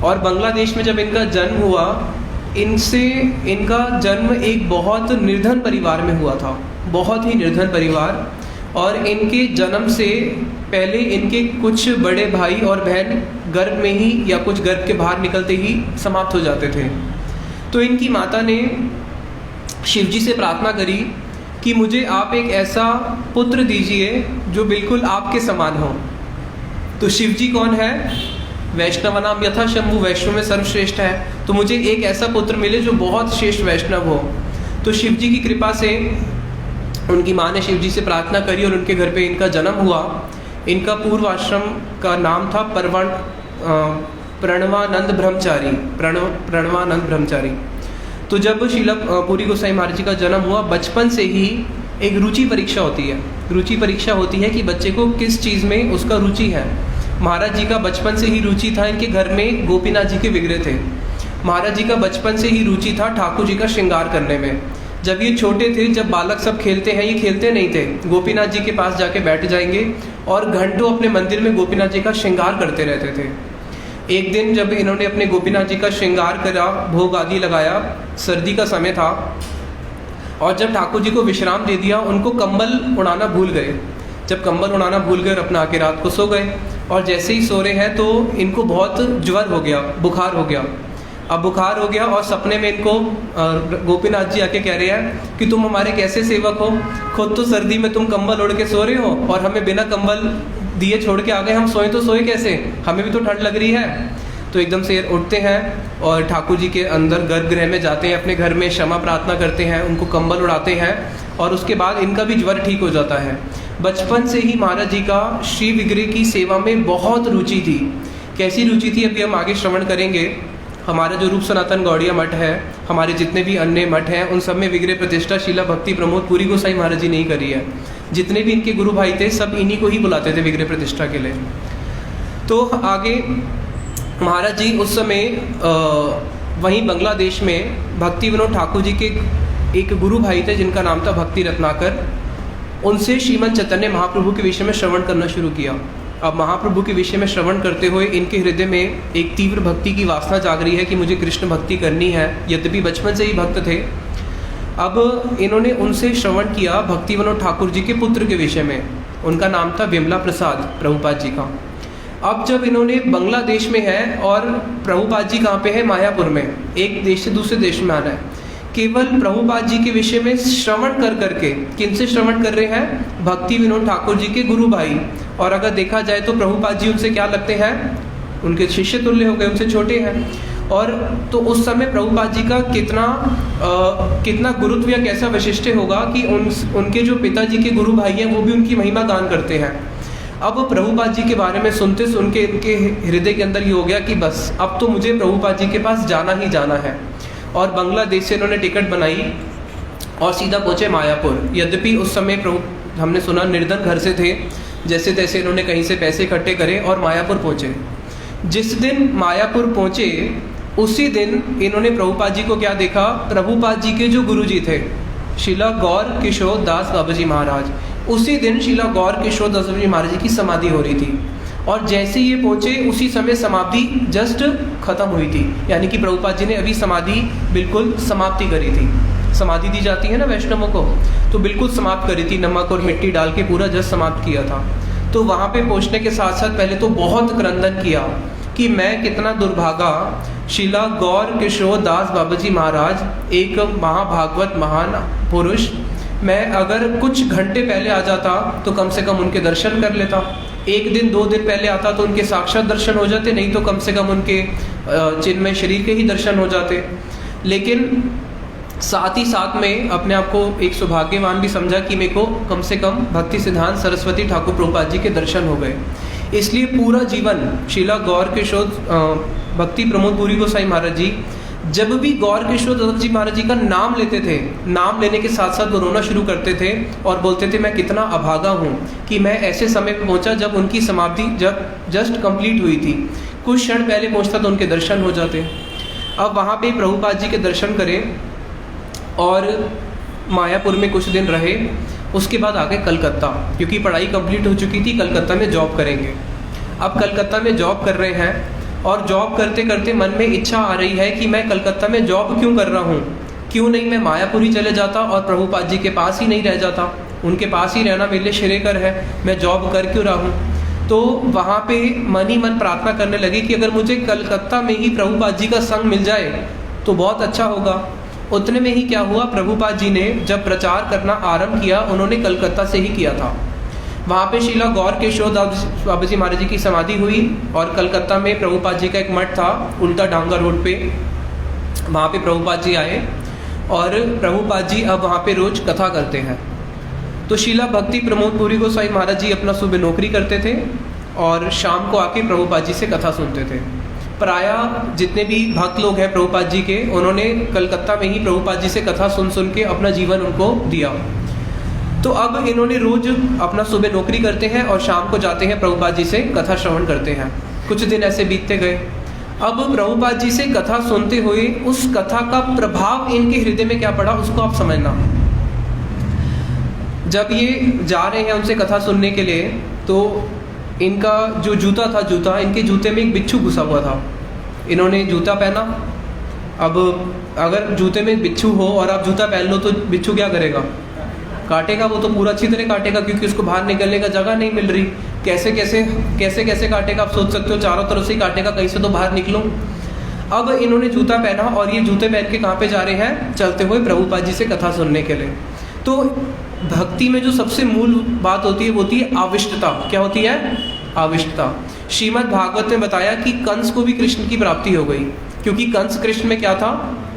और बांग्लादेश में जब इनका जन्म हुआ, इनका जन्म एक बहुत निर्धन परिवार में हुआ था, बहुत ही निर्धन परिवार। और इनके जन्म से पहले इनके कुछ बड़े भाई और बहन गर्भ में ही या कुछ गर्भ के बाहर निकलते ही समाप्त हो जाते थे। तो इनकी माता ने शिवजी से प्रार्थना करी कि मुझे आप एक ऐसा पुत्र दीजिए जो बिल्कुल आपके समान हो। तो शिवजी कौन है? वैष्णव नाम यथा शंभु, वैष्णव में सर्वश्रेष्ठ है। तो मुझे एक ऐसा पुत्र मिले जो बहुत श्रेष्ठ वैष्णव हो। तो शिवजी की कृपा से उनकी माँ ने शिवजी से प्रार्थना करी और उनके घर पे इनका जन्म हुआ। इनका पूर्व आश्रम का नाम था प्रणवानंद ब्रह्मचारी। तो जब शीला पुरी गोसाई महाराज जी का जन्म हुआ, बचपन से ही एक रुचि परीक्षा होती है। रुचि परीक्षा होती है कि बच्चे को किस चीज़ में उसका रुचि है। महाराज जी का बचपन से ही रुचि था, इनके घर में गोपीनाथ जी के विग्रह थे। महाराज जी का बचपन से ही रुचि था ठाकुर जी का श्रृंगार करने में। जब ये छोटे थे, जब बालक सब खेलते हैं, ये खेलते नहीं थे, गोपीनाथ जी के पास जाके बैठ जाएंगे और घंटों अपने मंदिर में गोपीनाथ जी का श्रृंगार करते रहते थे। एक दिन जब इन्होंने अपने गोपीनाथ जी का श्रृंगार करा, भोग आदि लगाया, सर्दी का समय था, और जब ठाकुर जी को विश्राम दे दिया, उनको कंबल उड़ाना भूल गए। जब कंबल उड़ाना भूल गए और अपना आके रात को सो गए, और जैसे ही सो रहे हैं तो इनको बहुत ज्वर हो गया, बुखार हो गया। अब बुखार हो गया और सपने में इनको गोपीनाथ जी आके कह रहे हैं कि तुम हमारे कैसे सेवक हो, खुद तो सर्दी में तुम कंबल ओढ़ के सो रहे हो और हमें बिना कंबल दिए छोड़ के आ गए, हम सोए तो सोए कैसे, हमें भी तो ठंड लग रही है। तो एकदम से उठते हैं और ठाकुर जी के अंदर गर्भगृह में जाते हैं, अपने घर में क्षमा प्रार्थना करते हैं, उनको कंबल उड़ाते हैं, और उसके बाद इनका भी ज्वर ठीक हो जाता है। बचपन से ही महाराज जी का श्री विग्रह की सेवा में बहुत रुचि थी। कैसी रुचि थी अभी हम आगे श्रवण करेंगे। हमारा जो रूप सनातन गौड़िया मठ है, हमारे जितने भी अन्य मठ हैं, उन सब में विग्रह प्रतिष्ठा शीला भक्ति प्रमोद पुरी गोसाई महाराज जी ने ही करी है। जितने भी इनके गुरु भाई थे, सब इन्हीं को ही बुलाते थे विग्रह प्रतिष्ठा के लिए। तो आगे महाराज जी उस समय वहीं बांग्लादेश में भक्ति विनोद ठाकुर जी के एक गुरु भाई थे जिनका नाम था भक्ति रत्नाकर। उनसे श्रीमद चैतन्य महाप्रभु के विषय में श्रवण करना शुरू किया। अब महाप्रभु के विषय में श्रवण करते हुए इनके हृदय में एक तीव्र भक्ति की वासना जाग रही है कि मुझे कृष्ण भक्ति करनी है। यद्यपि बचपन से ही भक्त थे, अब इन्होंने उनसे श्रवण किया भक्ति विनोद ठाकुर जी के पुत्र के विषय में। उनका नाम था विमला प्रसाद प्रभुपाद जी का। अब जब इन्होंने बांग्लादेश में है और प्रभुपाद जी कहाँ पे है? मायापुर में। एक देश से दूसरे देश में आना है। केवल प्रभुपाद जी के विषय में श्रवण कर करके, किनसे श्रवण कर रहे हैं? भक्ति विनोद ठाकुर जी के गुरु भाई। और अगर देखा जाए तो प्रभुपाद जी उनसे क्या लगते हैं? उनके शिष्य तुल्य हो गए, उनसे छोटे हैं। और तो उस समय प्रभुपाद जी का कितना गुरुत्व या कैसा वैशिष्ट्य होगा कि उनके जो पिताजी के गुरु भाई हैं वो भी उनकी महिमा गान करते हैं। अब प्रभुपाद जी के बारे में सुनते सुन के इनके हृदय के अंदर ये हो गया कि बस अब तो मुझे प्रभुपाद जी के पास जाना ही जाना है। और बांग्लादेश से इन्होंने टिकट बनाई और सीधा पहुँचे मायापुर। यद्यपि उस समय हमने सुना निर्धन घर से थे, जैसे तैसे इन्होंने कहीं से पैसे इकट्ठे करे और मायापुर पहुँचे। जिस दिन मायापुर पहुँचे उसी दिन इन्होंने प्रभुपाद जी को क्या देखा, प्रभुपाद जी के जो गुरुजी थे शिला गौर किशोर दास बाबा जी महाराज, उसी दिन शिला गौर किशोर दास बाबा जी महाराज जी की समाधि हो रही थी। और जैसे ये पहुंचे उसी समय समाधि जस्ट खत्म हुई थी, यानी कि प्रभुपाद जी ने अभी समाधि बिल्कुल समाप्ति करी थी। समाधि दी जाती है ना वैष्णवों को, तो बिल्कुल समाप्त करी थी, नमक और मिट्टी डाल के पूरा जस्ट समाप्त किया था। तो वहाँ पे पहुँचने के साथ साथ पहले तो बहुत क्रंदन किया कि मैं कितना दुर्भागा, शिला गौर किशोर दास बाबा जी महाराज एक महाभागवत महान पुरुष, मैं अगर कुछ घंटे पहले आ जाता तो कम से कम उनके दर्शन कर लेता, एक दिन 2 दिन पहले आता तो उनके साक्षात दर्शन हो जाते, नहीं तो कम से कम उनके चिन्मय शरीर के ही दर्शन हो जाते। लेकिन साथ ही साथ में अपने आप को एक सौभाग्यवान भी समझा कि मेरे को कम से कम भक्ति सिद्धांत सरस्वती ठाकुर प्रभुपाद जी के दर्शन हो गए। इसलिए पूरा जीवन शिला गौर किशोर भक्ति प्रमोद पुरी गोसाई महाराज जी जब भी गौर किशोर दास जी महाराज जी का नाम लेते थे, नाम लेने के साथ साथ वो रोना शुरू करते थे और बोलते थे मैं कितना अभागा हूँ कि मैं ऐसे समय पे पहुँचा जब उनकी समाधि जब जस्ट कंप्लीट हुई थी, कुछ क्षण पहले पहुँचता तो उनके दर्शन हो जाते। अब वहाँ पे प्रभुपाद जी के दर्शन करें और मायापुर में कुछ दिन रहे, उसके बाद आगे कलकत्ता, क्योंकि पढ़ाई कंप्लीट हो चुकी थी, कलकत्ता में जॉब करेंगे। अब कलकत्ता में जॉब कर रहे हैं और जॉब करते करते मन में इच्छा आ रही है कि मैं कलकत्ता में जॉब क्यों कर रहा हूँ, क्यों नहीं मैं मायापुर ही चले जाता और प्रभुपाद जी के पास ही नहीं रह जाता, उनके पास ही रहना मेरे लिए श्रेयकर है, मैं जॉब कर क्यों रहा हूँ। तो वहाँ पे मन ही मन प्रार्थना करने लगे कि अगर मुझे कलकत्ता में ही प्रभुपाद जी का संग मिल जाए तो बहुत अच्छा होगा। उतने में ही क्या हुआ, प्रभुपाद जी ने जब प्रचार करना आरंभ किया उन्होंने कलकत्ता से ही किया था। वहाँ पे शिला गौर किशोर दास बाबा जी महाराज जी की समाधि हुई और कलकत्ता में प्रभुपाद जी का एक मठ था उल्टा डांगा रोड पे, वहाँ पे प्रभुपाद जी आए और प्रभुपाद जी अब वहाँ पे रोज कथा करते हैं। तो शिला भक्ति प्रमोद पुरी गोसाई महाराज जी अपना सुबह नौकरी करते थे और शाम को आके प्रभुपाद जी से कथा सुनते थे। प्रायः जितने भी भक्त लोग हैं प्रभुपाद जी के, उन्होंने कलकत्ता में ही प्रभुपाद जी से कथा सुन सुन के अपना जीवन उनको दिया। तो अब इन्होंने रोज अपना सुबह नौकरी करते हैं और शाम को जाते हैं प्रभुपाद जी से कथा श्रवण करते हैं। कुछ दिन ऐसे बीतते गए। अब प्रभुपाद जी से कथा सुनते हुए उस कथा का प्रभाव इनके हृदय में क्या पड़ा उसको आप समझना। जब ये जा रहे हैं उनसे कथा सुनने के लिए तो इनका जो जूता था, इनके जूते में एक बिच्छू घुसा हुआ था। इन्होंने जूता पहना। अब अगर जूते में बिच्छू हो और आप जूता पहन लो तो बिच्छू क्या करेगा, काटेगा, वो तो पूरा अच्छी तरह काटेगा क्योंकि उसको बाहर निकलने का जगह नहीं मिल रही। कैसे कैसे काटेगा आप सोच सकते हो, चारों तरफ से ही काटेगा, कहीं से तो बाहर निकलो। अब इन्होंने जूता पहना और ये जूते पहन के कहाँ पे जा रहे हैं, चलते हुए प्रभुपाद जी से कथा सुनने के लिए। तो भक्ति में जो सबसे मूल बात होती है आविष्टता। क्या होती है? आविष्टता। श्रीमद् भागवत में बताया कि कंस को भी कृष्ण की प्राप्ति हो गई क्योंकि कंस कृष्ण में क्या था,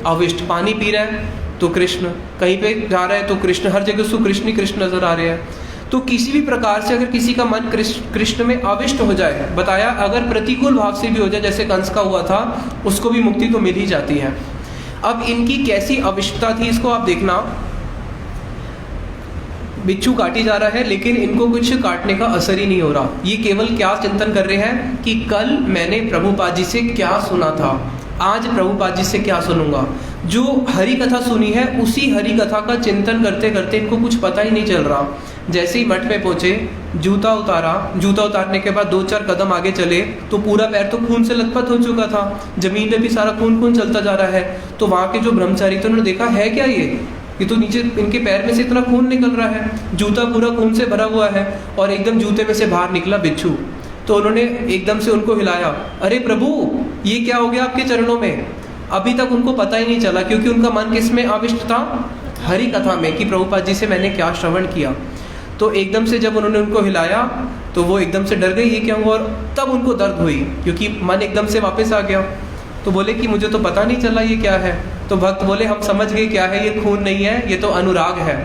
आविष्ट। पानी पी रहा है तो कृष्ण, कहीं पे जा रहा है तो कृष्ण, हर जगह उसको कृष्ण ही कृष्ण नजर आ रहे हैं। तो किसी भी प्रकार से अगर किसी का मन कृष्ण में आविष्ट हो जाए, बताया अगर प्रतिकूल भाव से भी हो जाए जैसे कंस का हुआ था, उसको भी मुक्ति तो मिल ही जाती है। अब इनकी कैसी अविष्टता थी इसको आप देखना। बिच्छू काटी जा रहा है लेकिन इनको कुछ काटने का असर ही नहीं हो रहा। ये केवल क्या चिंतन कर रहे हैं कि कल मैंने प्रभुपाद जी से क्या सुना था, आज प्रभुपाद जी से क्या सुनूंगा। जो हरि कथा सुनी है उसी हरि कथा का चिंतन करते करते इनको कुछ पता ही नहीं चल रहा। जैसे ही मठ पे पहुंचे, जूता उतारा, जूता उतारने के बाद 2-4 कदम आगे चले तो पूरा पैर तो खून से लथपथ हो चुका था, जमीन पे भी सारा खून चलता जा रहा है। तो वहाँ के जो ब्रह्मचारी थे उन्होंने देखा है क्या ये तो नीचे इनके पैर में से इतना खून निकल रहा है, जूता पूरा खून से भरा हुआ है और एकदम जूते में से बाहर निकला बिच्छू। तो उन्होंने एकदम से उनको हिलाया, अरे प्रभु ये क्या हो गया आपके चरणों में। अभी तक उनको पता ही नहीं चला क्योंकि उनका मन किस में आविष्ट था, हरि कथा में, कि प्रभुपाद जी से मैंने क्या श्रवण किया। तो एकदम से जब उन्होंने उनको हिलाया तो वो एकदम से डर गई, ये क्या हुआ, और तब उनको दर्द हुई क्योंकि मन एकदम से वापस आ गया। तो बोले कि मुझे तो पता नहीं चला ये क्या है। तो भक्त बोले हम समझ गए क्या है, ये खून नहीं है, ये तो अनुराग है,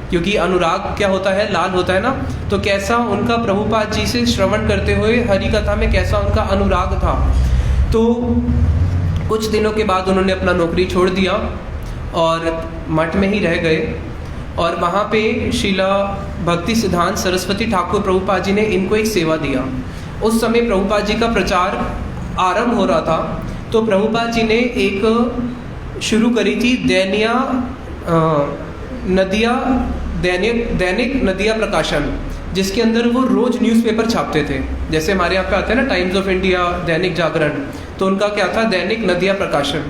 क्योंकि अनुराग क्या होता है, लाल होता है ना। तो कैसा उनका प्रभुपाद जी से श्रवण करते हुए हरि कथा में कैसा उनका अनुराग था। तो कुछ दिनों के बाद उन्होंने अपना नौकरी छोड़ दिया और मठ में ही रह गए, और वहाँ पे शीला भक्ति सिद्धांत सरस्वती ठाकुर प्रभुपाद जी ने इनको एक सेवा दिया। उस समय प्रभुपाद जी का प्रचार आरंभ हो रहा था, तो प्रभुपाद जी ने एक शुरू करी थी दैनिक नदिया प्रकाशन, जिसके अंदर वो रोज न्यूज़पेपर छापते थे। जैसे हमारे यहाँ पे आते हैं ना times of India, Dainik Jagran, तो उनका क्या था, दैनिक नदिया प्रकाशन,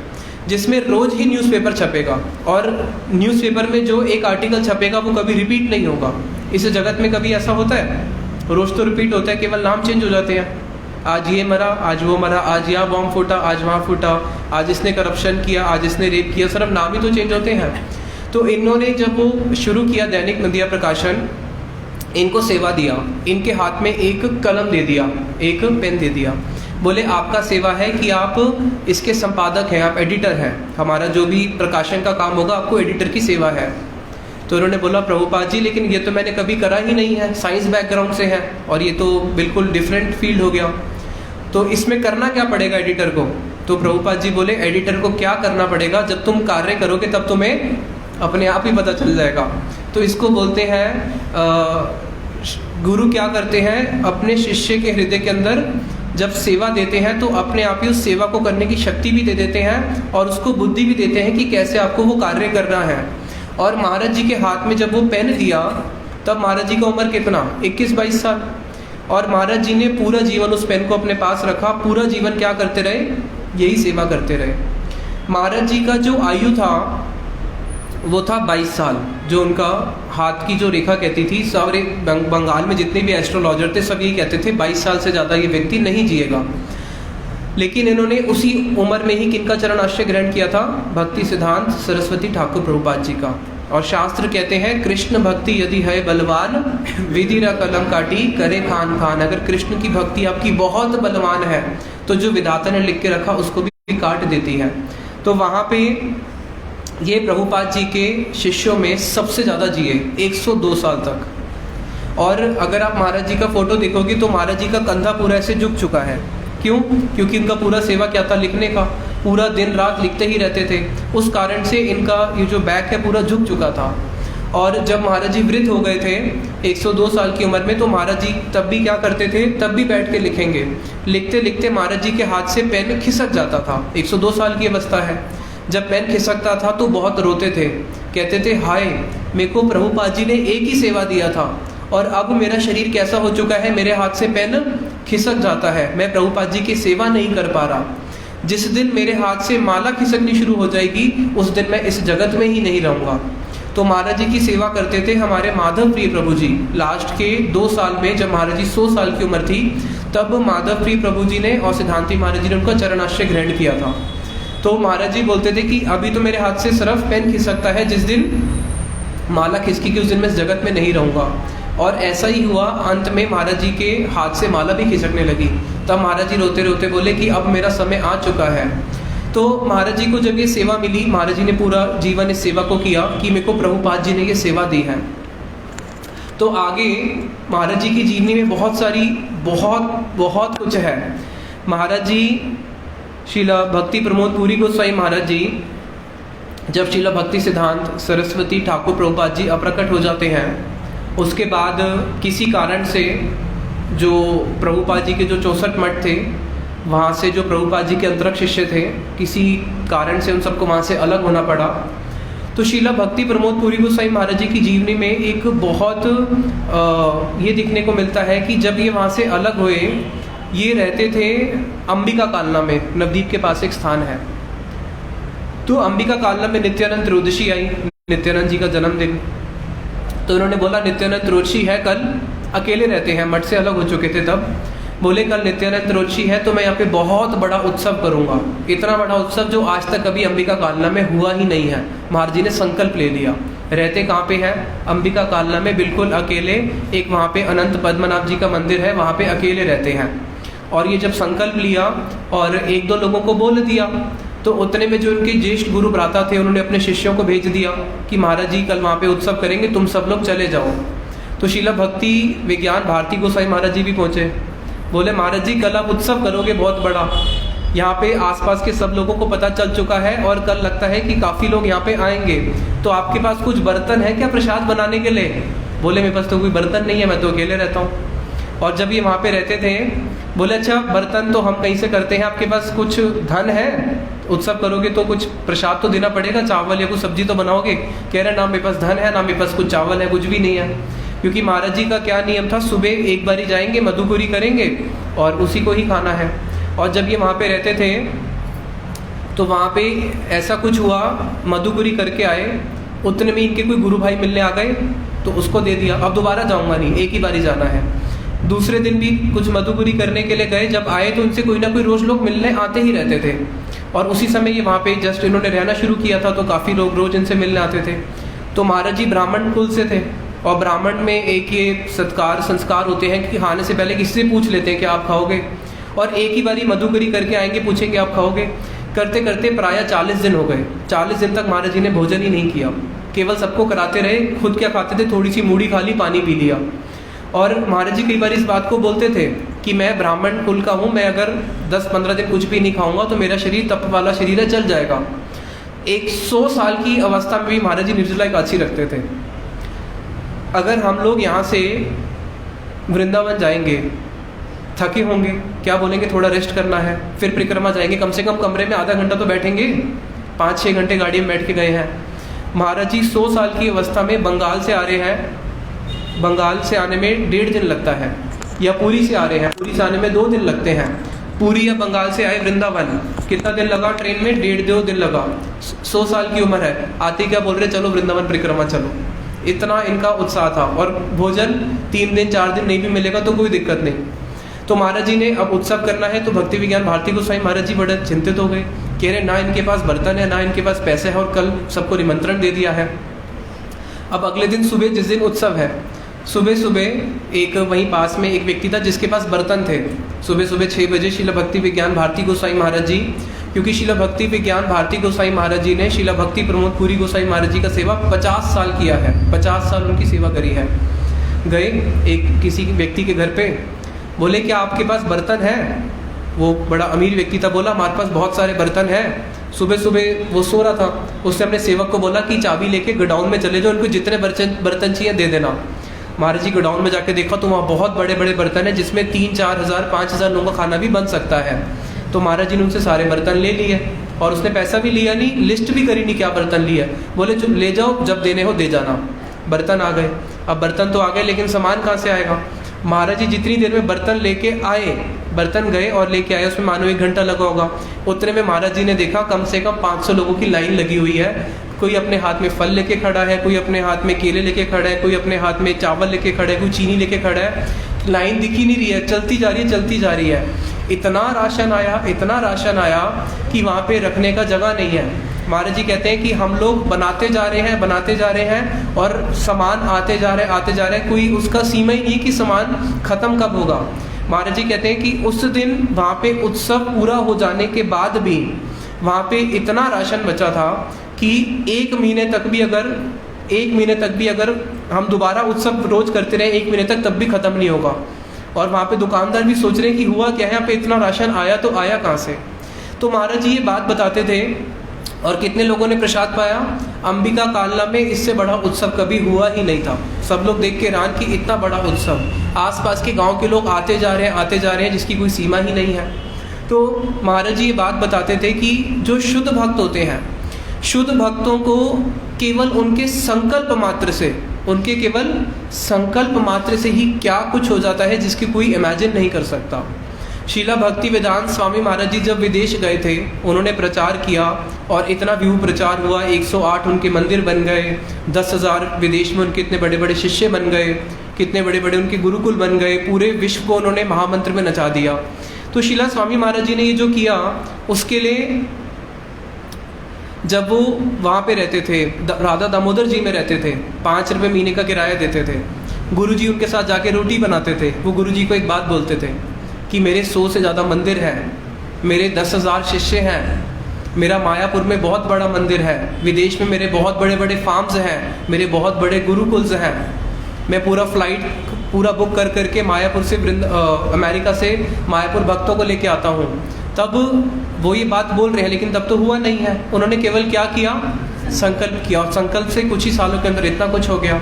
जिसमें रोज ही न्यूज़पेपर छपेगा, और न्यूज़पेपर में जो एक आर्टिकल छपेगा वो कभी रिपीट नहीं होगा। इस जगत में कभी ऐसा होता है? रोज तो रिपीट होता है, केवल नाम चेंज हो जाते हैं। आज ये मरा, आज वो मरा, आज यहाँ बॉम्ब फूटा, आज वहाँ फूटा, आज इसने करप्शन किया, आज इसने रेप किया, सिर्फ नाम ही तो चेंज होते हैं। तो इन्होंने जब वो शुरू किया दैनिक नदिया प्रकाशन, इनको सेवा दिया, इनके हाथ में एक कलम दे दिया, एक पेन दे दिया, बोले आपका सेवा है कि आप इसके संपादक हैं, आप एडिटर हैं, हमारा जो भी प्रकाशन का काम होगा आपको एडिटर की सेवा है। तो उन्होंने बोला प्रभुपाद जी लेकिन ये तो मैंने कभी करा ही नहीं है, साइंस बैकग्राउंड से है और ये तो बिल्कुल डिफरेंट फील्ड हो गया, तो इसमें करना क्या पड़ेगा एडिटर को? तो प्रभुपाद जी बोले एडिटर को क्या करना पड़ेगा, जब तुम कार्य करोगे तब तुम्हें अपने आप ही पता चल जाएगा। तो इसको बोलते हैं गुरु क्या करते हैं, अपने शिष्य के हृदय के अंदर जब सेवा देते हैं तो अपने आप ही उस सेवा को करने की शक्ति भी दे देते हैं और उसको बुद्धि भी देते हैं कि कैसे आपको वो कार्य करना है। और महाराज जी के हाथ में जब वो पेन दिया तब महाराज जी का उम्र कितना, 21-22 साल, और महाराज जी ने पूरा जीवन उस पेन को अपने पास रखा, पूरा जीवन क्या करते रहे, यही सेवा करते रहे। महाराज जी का जो आयु था वो था 22 साल, जो उनका हाथ की जो रेखा कहती थी, सारे बंगाल में जितने भी एस्ट्रोलॉजर थे सब यही कहते थे 22 साल से ज़्यादा ये व्यक्ति नहीं जिएगा। लेकिन इन्होंने उसी उम्र में ही किनका चरण आश्रय ग्रहण किया था, भक्ति सिद्धांत सरस्वती ठाकुर प्रभुपाद जी का। और शास्त्र कहते हैं कृष्ण भक्ति यदि है बलवान, विधिरा कलम काटी करे खान खान। अगर कृष्ण की भक्ति आपकी बहुत बलवान है तो जो विधाता ने लिख के रखा उसको भी काट देती है। तो वहाँ पे ये प्रभुपाद जी के शिष्यों में सबसे ज़्यादा जिए, 102 साल तक। और अगर आप महाराज जी का फोटो देखोगे तो महाराज जी का कंधा पूरा ऐसे झुक चुका है। क्यों? क्योंकि इनका पूरा सेवा क्या था, लिखने का, पूरा दिन रात लिखते ही रहते थे, उस कारण से इनका ये जो बैक है पूरा झुक चुका था। और जब महाराज जी वृद्ध हो गए थे 102 साल की उम्र में, तो महाराज जी तब भी क्या करते थे, तब भी बैठ के लिखेंगे। लिखते लिखते महाराज जी के हाथ से पेन खिसक जाता था, 102 साल की अवस्था है। जब पेन खिसकता था तो बहुत रोते थे, कहते थे हाय मेरे को प्रभुपाद जी ने एक ही सेवा दिया था और अब मेरा शरीर कैसा हो चुका है, मेरे हाथ से पेन खिसक जाता है, मैं प्रभुपाद जी की सेवा नहीं कर पा रहा। जिस दिन मेरे हाथ से माला खिसकनी शुरू हो जाएगी उस दिन मैं इस जगत में ही नहीं रहूँगा। तो महाराज जी की सेवा करते थे हमारे माधव प्रिय प्रभु जी। लास्ट के 2 साल में जब महाराज जी 100 साल की उम्र थी तब माधव प्रिय प्रभु जी ने और सिद्धांति महाराज जी ने उनका चरणाश्रय ग्रहण किया था। तो महाराज जी बोलते थे कि अभी तो मेरे हाथ से सिर्फ पेन खिसकता है, जिस दिन माला खिसकेगी उस दिन मैं इस जगत में नहीं रहूँगा। और ऐसा ही हुआ, अंत में महाराज जी के हाथ से माला भी खिसकने लगी। तब महाराज जी रोते रोते बोले कि अब मेरा समय आ चुका है। तो महाराज जी को जब ये सेवा मिली, महाराज जी ने पूरा जीवन इस सेवा को किया कि मेरे को प्रभुपाद जी ने ये सेवा दी है। तो आगे महाराज जी की जीवनी में बहुत सारी बहुत कुछ है। महाराज जी शीला भक्ति प्रमोद पुरी गोस्वामी महाराज जी जब शीला भक्ति सिद्धांत सरस्वती ठाकुर प्रभुपाद जी अप्रकट हो जाते हैं, उसके बाद किसी कारण से जो प्रभुपाद जी के जो 64 मठ थे वहाँ से जो प्रभुपाद जी के अंतरंग शिष्य थे, किसी कारण से उन सबको वहाँ से अलग होना पड़ा। तो शीला भक्ति प्रमोद पुरी गोस्वामी महाराज जी की जीवनी में एक बहुत ये दिखने को मिलता है कि जब ये वहाँ से अलग हुए, ये रहते थे अंबिका कालना में, नवदीप के पास एक स्थान है। तो अंबिका कालना में नित्यानंद त्रयोदशी आई, नित्यानंद जी का जन्मदिन। तो उन्होंने बोला नित्यानंद त्रयोदशी है, कल अकेले रहते हैं, मठ से अलग हो चुके थे तब। बोले कल नित्यानंद त्रयोदशी है तो मैं यहाँ पे बहुत बड़ा उत्सव करूँगा, इतना बड़ा उत्सव जो आज तक कभी अंबिका कालना में हुआ ही नहीं है। महाराज जी ने संकल्प ले लिया। रहते कहाँ पे है? अंबिका कालना में बिल्कुल अकेले। एक वहाँ पे अनंत पद्मनाभ जी का मंदिर है, वहाँ पे अकेले रहते हैं। और ये जब संकल्प लिया और एक दो लोगों को बोल दिया, तो उतने में जो उनके ज्येष्ठ गुरु भ्राता थे उन्होंने अपने शिष्यों को भेज दिया कि महाराज जी कल वहाँ पे उत्सव करेंगे, तुम सब लोग चले जाओ। तो शिला भक्ति विज्ञान भारती गोसाई महाराज जी भी पहुँचे। बोले महाराज जी कल आप उत्सव करोगे बहुत बड़ा, यहाँ पे आसपास के सब लोगों को पता चल चुका है और कल लगता है कि काफ़ी लोग यहाँ पे आएंगे, तो आपके पास कुछ बर्तन है क्या प्रसाद बनाने के लिए? बोले मेरे पास तो कोई बर्तन नहीं है, मैं तो अकेले रहता हूँ। और जब ये वहाँ पे रहते थे, बोले अच्छा बर्तन तो हम कहीं से करते हैं, आपके पास कुछ धन है? उत्सव करोगे तो कुछ प्रसाद तो देना पड़ेगा, चावल या कुछ सब्जी तो बनाओगे? कह रहे ना मेरे पास धन है, ना मेरे पास कुछ चावल है, कुछ भी नहीं है। क्योंकि महाराज जी का क्या नियम था, सुबह एक बारी जाएंगे, मधुपुरी करेंगे और उसी को ही खाना है। और जब ये वहाँ पे रहते थे तो वहाँ पे ऐसा कुछ हुआ, मधुपुरी करके आए, उतने में इनके कोई गुरु भाई मिलने आ गए तो उसको दे दिया, अब दोबारा जाऊँगा नहीं, एक ही बारी जाना है। दूसरे दिन भी कुछ मधुपुरी करने के लिए गए, जब आए तो इनसे कोई ना कोई रोज़ लोग मिलने आते ही रहते थे। और उसी समय ये वहाँ पे जस्ट इन्होंने रहना शुरू किया था, तो काफ़ी लोग रोज़ इनसे मिलने आते थे। तो महाराज जी ब्राह्मण कुल से थे और ब्राह्मण में एक ये सत्कार संस्कार होते हैं कि खाने से पहले किसी से पूछ लेते हैं कि आप खाओगे, और एक ही बारी मधुकरी करके आएंगे, पूछेंगे आप खाओगे। करते करते प्रायः 40 दिन हो गए। 40 दिन तक महाराज जी ने भोजन ही नहीं किया, केवल सबको कराते रहे, खुद क्या खाते थे, थोड़ी सी मूढ़ी खा ली, पानी पी लिया। और महाराज जी कई बार इस बात को बोलते थे कि मैं ब्राह्मण कुल का हूँ, मैं अगर 10-15 दिन कुछ भी नहीं खाऊंगा तो मेरा शरीर तप वाला शरीर है, जल जाएगा। 100 साल की अवस्था में भी महाराज जी निर्जला एकादशी रखते थे। अगर हम लोग यहाँ से वृंदावन जाएंगे, थके होंगे, क्या बोलेंगे थोड़ा रेस्ट करना है, फिर परिक्रमा जाएंगे, कम से कम कमरे में आधा घंटा तो बैठेंगे, 5-6 घंटे गाड़ी में बैठ के गए हैं। महाराज जी 100 साल की अवस्था में बंगाल से आ रहे हैं, बंगाल से आने में 1.5 दिन लगता है, या पुरी से आ रहे हैं, पुरी से आने में 2 दिन लगते हैं। पुरी या बंगाल से आए वृंदावन, कितना दिन लगा ट्रेन में? 1.5-2 दिन लगा। 100 साल की उम्र है, आते क्या बोल रहे चलो वृंदावन परिक्रमा चलो, इतना इनका उत्साह था। और भोजन 3 दिन 4 दिन नहीं भी मिलेगा तो कोई दिक्कत नहीं। तो महाराज जी ने अब उत्सव करना है, तो भक्ति विज्ञान भारती गोसाई महाराज जी बड़े चिंतित हो गए, कह रहे ना इनके पास बर्तन है, ना इनके पास पैसे है, और कल सबको निमंत्रण दे दिया है। अब अगले दिन सुबह, जिस दिन उत्सव है, सुबह सुबह एक वहीं पास में एक व्यक्ति था जिसके पास बर्तन थे। सुबह सुबह 6 बजे शिला भक्ति विज्ञान भारती गोसाई महाराज जी, क्योंकि शिला भक्ति विज्ञान भारती गोसाई महाराज जी ने शिला भक्ति प्रमोद पुरी गोसाई महाराज जी का सेवा 50 साल किया है, 50 साल उनकी सेवा करी है। गए एक किसी व्यक्ति के घर पे, बोले क्या आपके पास बर्तन है? वो बड़ा अमीर व्यक्ति था, बोला हमारे पास बहुत सारे बर्तन हैं। सुबह सुबह वो सो रहा था, उसने अपने सेवक को बोला कि चाबी लेके गोडाउन में चले जाओ, उनको जितने बर्तन चाहिए दे देना। महाराज जी गोडाउन में जाके देखा तो वहाँ बहुत बड़े बड़े बर्तन हैं, जिसमें 3-4 हज़ार 5 हज़ार लोगों का खाना भी बन सकता है। तो महाराज जी ने उनसे सारे बर्तन ले लिए, और उसने पैसा भी लिया नहीं, लिस्ट भी करी नहीं क्या बर्तन लिया। बोले ले जाओ, जब देने हो दे जाना। बर्तन आ गए। अब बर्तन तो आ गए, लेकिन सामान कहाँ से आएगा? महाराज जी जितनी देर में बर्तन लेके आए, बर्तन गए और लेके आए, उसमें मानो 1 घंटा लगा होगा। उतने में महाराज जी ने देखा कम से कम 500 लोगों की लाइन लगी हुई है। कोई अपने हाथ में फल लेके खड़ा है, कोई अपने हाथ में केले लेके खड़ा है, कोई अपने हाथ में चावल लेके खड़ा है, कोई चीनी लेके खड़ा है। लाइन दिख ही नहीं रही है, चलती जा रही है, चलती जा रही है। इतना राशन आया, इतना राशन आया कि वहाँ पे रखने का जगह नहीं है। महाराज जी कहते हैं कि हम लोग बनाते जा रहे हैं, बनाते जा रहे हैं, और सामान आते जा रहे हैं, आते जा रहे हैं, कोई उसका सीमा ही नहीं कि सामान खत्म कब होगा। महाराज जी कहते हैं कि उस दिन वहाँ पे उत्सव पूरा हो जाने के बाद भी वहाँ पे इतना राशन बचा था कि 1 महीने तक भी अगर हम दोबारा उत्सव रोज करते रहे 1 महीने तक, तब भी खत्म नहीं होगा। और वहाँ पे दुकानदार भी सोच रहे हैं कि हुआ क्या है, यहाँ पे इतना राशन आया तो आया कहाँ से। तो महाराज जी ये बात बताते थे। और कितने लोगों ने प्रसाद पाया? अंबिका कालना में इससे बड़ा उत्सव कभी हुआ ही नहीं था। सब लोग देख के हैरान कि इतना बड़ा उत्सव, आसपास के गांव के लोग आते जा रहे हैं, जिसकी कोई सीमा ही नहीं है। तो महाराज जी ये बात बताते थे कि जो शुद्ध भक्त होते हैं, शुद्ध भक्तों को केवल उनके संकल्प मात्र से ही क्या कुछ हो जाता है जिसकी कोई इमेजिन नहीं कर सकता। शीला भक्ति वेदांत स्वामी महाराज जी जब विदेश गए थे, उन्होंने प्रचार किया और इतना व्यू प्रचार हुआ, 108 उनके मंदिर बन गए, 10,000 विदेश में उनके इतने बड़े बड़े शिष्य बन गए, कितने बड़े बड़े उनके गुरुकुल बन गए, पूरे विश्व को उन्होंने महामंत्र में नचा दिया। तो शीला स्वामी महाराज जी ने ये जो किया, उसके लिए जब वो वहाँ पे रहते थे, राधा दामोदर जी में रहते थे, 5 रुपये महीने का किराया देते थे। गुरुजी उनके साथ जाके रोटी बनाते थे। वो गुरुजी को एक बात बोलते थे कि मेरे 100 से ज़्यादा मंदिर हैं, मेरे 10,000 शिष्य हैं, मेरा मायापुर में बहुत बड़ा मंदिर है, विदेश में मेरे बहुत बड़े बड़े फार्म्स हैं, मेरे बहुत बड़े गुरुकुल्स हैं, मैं पूरा फ्लाइट पूरा बुक कर करके मायापुर से अमेरिका से मायापुर भक्तों को लेके आता हूँ। तब वो ये बात बोल रहे हैं, लेकिन तब तो हुआ नहीं है। उन्होंने केवल क्या किया? संकल्प किया, और संकल्प से कुछ ही सालों के अंदर इतना कुछ हो गया।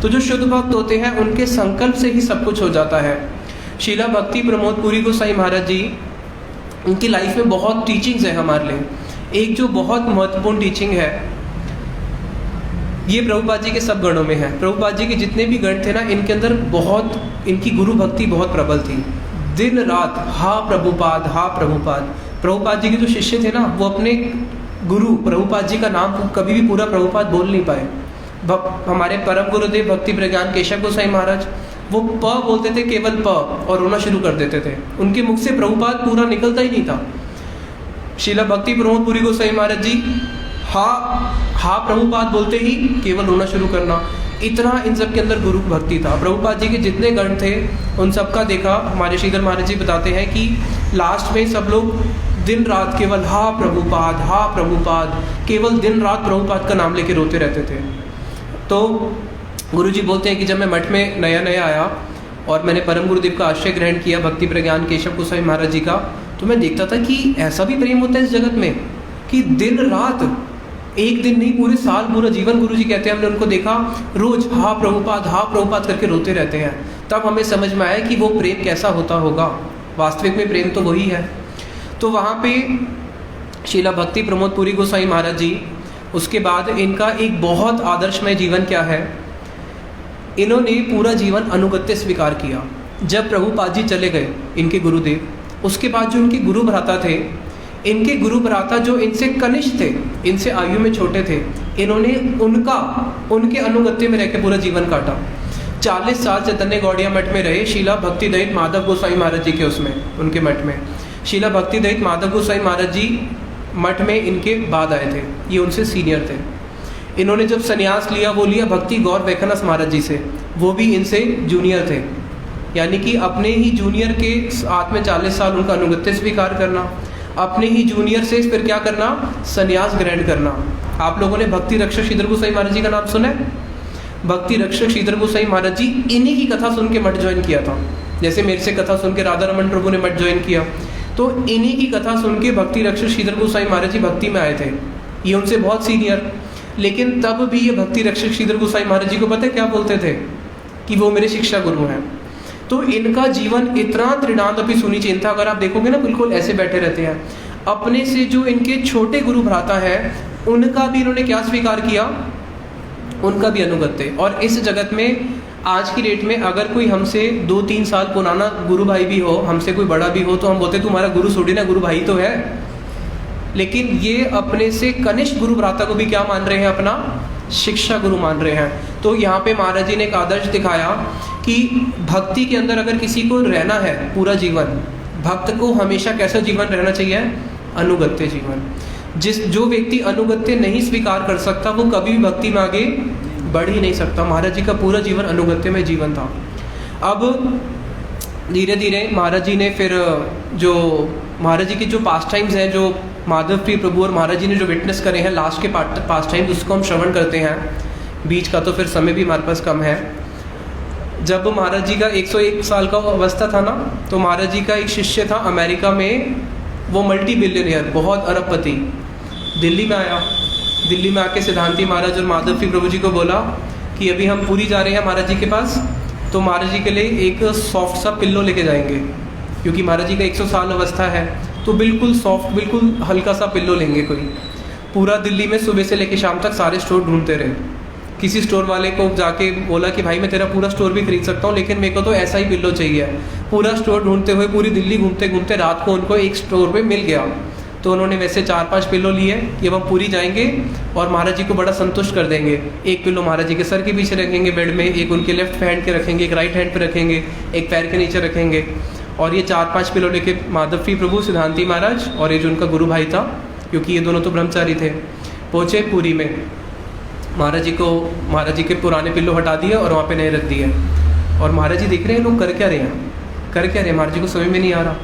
तो जो शुद्ध भक्त होते हैं उनके संकल्प से ही सब कुछ हो जाता है। शीला भक्ति प्रमोद पुरी गोसाई महाराज जी, उनकी लाइफ में बहुत टीचिंग्स है हमारे लिए। एक जो बहुत महत्वपूर्ण टीचिंग है, ये प्रभुपाद जी के सब गणों में है। प्रभुपाद जी के जितने भी गण थे ना, इनके अंदर बहुत, इनकी गुरु भक्ति बहुत प्रबल थी। दिन रात हा प्रभुपाद, हा प्रभुपाद। प्रभुपाद जी के जो शिष्य थे ना, वो अपने गुरु प्रभुपाद जी का नाम कभी भी पूरा प्रभुपाद बोल नहीं पाए। हमारे परम गुरुदेव भक्ति प्रज्ञान केशव गोसाई महाराज, वो प बोलते थे, केवल प, और रोना शुरू कर देते थे। उनके मुख से प्रभुपाद पूरा निकलता ही नहीं था। शीला भक्ति प्रमोद पुरी गोसाई महाराज जी हा प्रभुपाद बोलते ही केवल रोना शुरू करना। इतना इन सब के अंदर गुरु भक्ति था। प्रभुपाद जी के जितने गण थे उन सब का देखा, हमारे श्रीधर महाराज जी बताते हैं कि लास्ट में सब लोग दिन रात केवल हा प्रभुपाद, केवल दिन रात प्रभुपाद का नाम लेके रोते रहते थे। तो गुरु जी बोलते हैं कि जब मैं मठ में नया नया आया और मैंने परम गुरुदेव का आश्रय ग्रहण किया, भक्ति प्रज्ञान केशव गोसाई महाराज जी का, तो मैं देखता था कि ऐसा भी प्रेम होता है इस जगत में कि दिन रात, एक दिन नहीं पूरे साल, पूरा जीवन, गुरु जी कहते हैं हमने उनको देखा रोज हा प्रभुपाद करके रोते रहते हैं। तब हमें समझ में आया कि वो प्रेम कैसा होता होगा। वास्तविक में प्रेम तो वही है। तो वहाँ पे शीला भक्ति प्रमोद पुरी गोसाई महाराज जी, उसके बाद इनका एक बहुत आदर्शमय जीवन क्या है, इन्होंने पूरा जीवन अनुगत्य स्वीकार किया। जब प्रभुपाद जी चले गए इनके गुरुदेव, उसके बाद जो इनके गुरु भ्राता थे, इनके गुरु भ्राता जो इनसे कनिष्ठ थे, इनसे आयु में छोटे थे, इन्होंने उनके अनुगत्य में रहकर पूरा जीवन काटा। 40 साल चैतन्य गौड़िया मठ में रहे शीला भक्ति दहित माधव गोसाई महाराज जी के उसमें, उनके मठ में। शीला भक्ति दहित माधव गोसाई महाराज जी मठ में इनके बाद आए थे, ये उनसे सीनियर थे। इन्होंने जब संन्यास लिया, वो लिया भक्ति गौर वैखनस महाराज जी से, वो भी इनसे जूनियर थे। यानी कि अपने ही जूनियर के साथ में 40 साल उनका अनुगत्य स्वीकार करना, अपने ही जूनियर से फिर क्या करना, संन्यास ग्रहण करना। आप लोगों ने भक्ति रक्षक श्रीधर गोसाई महाराज जी का नाम सुना है? भक्ति रक्षक श्रीधर गोसाई महाराज जी, इन्हीं की कथा सुन के मठ ज्वाइन किया था। जैसे मेरे से कथा सुन के राधा रमन प्रभु ने मठ ज्वाइन किया, तो इन्हीं की कथा सुन के भक्ति रक्षक श्रीधर गोसाई महाराज जी भक्ति में आए थे। ये उनसे बहुत सीनियर, लेकिन तब भी ये भक्ति रक्षक श्रीधर गोसाई महाराज जी को पता है क्या बोलते थे? कि वो मेरे शिक्षा गुरु हैं। तो इनका जीवन इतना त्रिनादपि सुनी चिंता, अगर आप देखोगे ना, बिल्कुल ऐसे बैठे रहते हैं। अपने से जो इनके छोटे गुरु भ्राता है, उनका भी इन्होंने क्या स्वीकार किया? उनका भी अनुगत्य। और इस जगत में आज की डेट में अगर कोई हमसे 2-3 साल पुराना गुरु भाई भी हो, हमसे कोई बड़ा भी हो, तो हम बोलते तुम्हारा गुरु थोड़ी ना, गुरु भाई तो है। लेकिन ये अपने से कनिष्ठ गुरु भ्राता को भी क्या मान रहे हैं? अपना शिक्षा गुरु मान रहे हैं। तो यहाँ पे महाराज जी ने एक आदर्श दिखाया कि भक्ति के अंदर अगर किसी को रहना है पूरा जीवन, भक्त को हमेशा कैसा जीवन रहना चाहिए? अनुगत्य जीवन। जो व्यक्ति अनुगत्य नहीं स्वीकार कर सकता, वो कभी भी भक्ति में आगे बढ़ ही नहीं सकता। महाराज जी का पूरा जीवन अनुगत्य में जीवन था। अब धीरे धीरे महाराज जी ने फिर जो महाराज जी के जो पास्ट टाइम्स हैं, जो माधव प्रिय प्रभु और महाराज जी ने जो विटनेस करे हैं लास्ट के पास्ट टाइम्स, उसको हम श्रवण करते हैं। बीच का तो फिर समय भी हमारे पास कम है। जब महाराज जी का 101 साल का अवस्था था ना, तो महाराज जी का एक शिष्य था अमेरिका में, वो मल्टी बिलियनियर, बहुत अरबपति, दिल्ली में आया। दिल्ली में आके सिद्धांती महाराज और माधव प्रिय प्रभु जी को बोला कि अभी हम पूरी जा रहे हैं महाराज जी के पास, तो महाराज जी के लिए एक सॉफ्ट सा पिल्लो लेके जाएंगे, क्योंकि महाराज जी का 100 साल अवस्था है। तो बिल्कुल सॉफ्ट, बिल्कुल हल्का सा पिल्लो लेंगे कोई। पूरा दिल्ली में सुबह से लेकर शाम तक सारे स्टोर ढूंढते रहे। किसी स्टोर वाले को जाके बोला कि भाई मैं तेरा पूरा स्टोर भी खरीद सकता हूँ, लेकिन मेरे को तो ऐसा ही पिल्लो चाहिए। पूरा स्टोर ढूंढते हुए पूरी दिल्ली घूमते घूमते रात को उनको एक स्टोर पे मिल गया। तो उन्होंने वैसे 4-5 पिल्लो लिए कि अब हम पूरी जाएंगे और महाराज जी को बड़ा संतुष्ट कर देंगे। एक पिल्लो महाराज जी के सर के पीछे रखेंगे बेड में, एक उनके लेफ्ट हैंड के रखेंगे, एक राइट हैंड पे रखेंगे, एक पैर के नीचे रखेंगे। और ये 4-5 पिल्लो लेके माधव प्रिय प्रभु, सिद्धांती महाराज और ये जो उनका गुरु भाई था, क्योंकि ये दोनों तो ब्रह्मचारी थे, पहुँचे पुरी में। महाराज जी के पुराने पिल्लो हटा दिए और वहाँ पे नए रख दिए। और महाराज जी देख रहे हैं लोग कर क्या रहे हैं। कर क्या रहे, महाराज जी को समझ में नहीं आ रहा।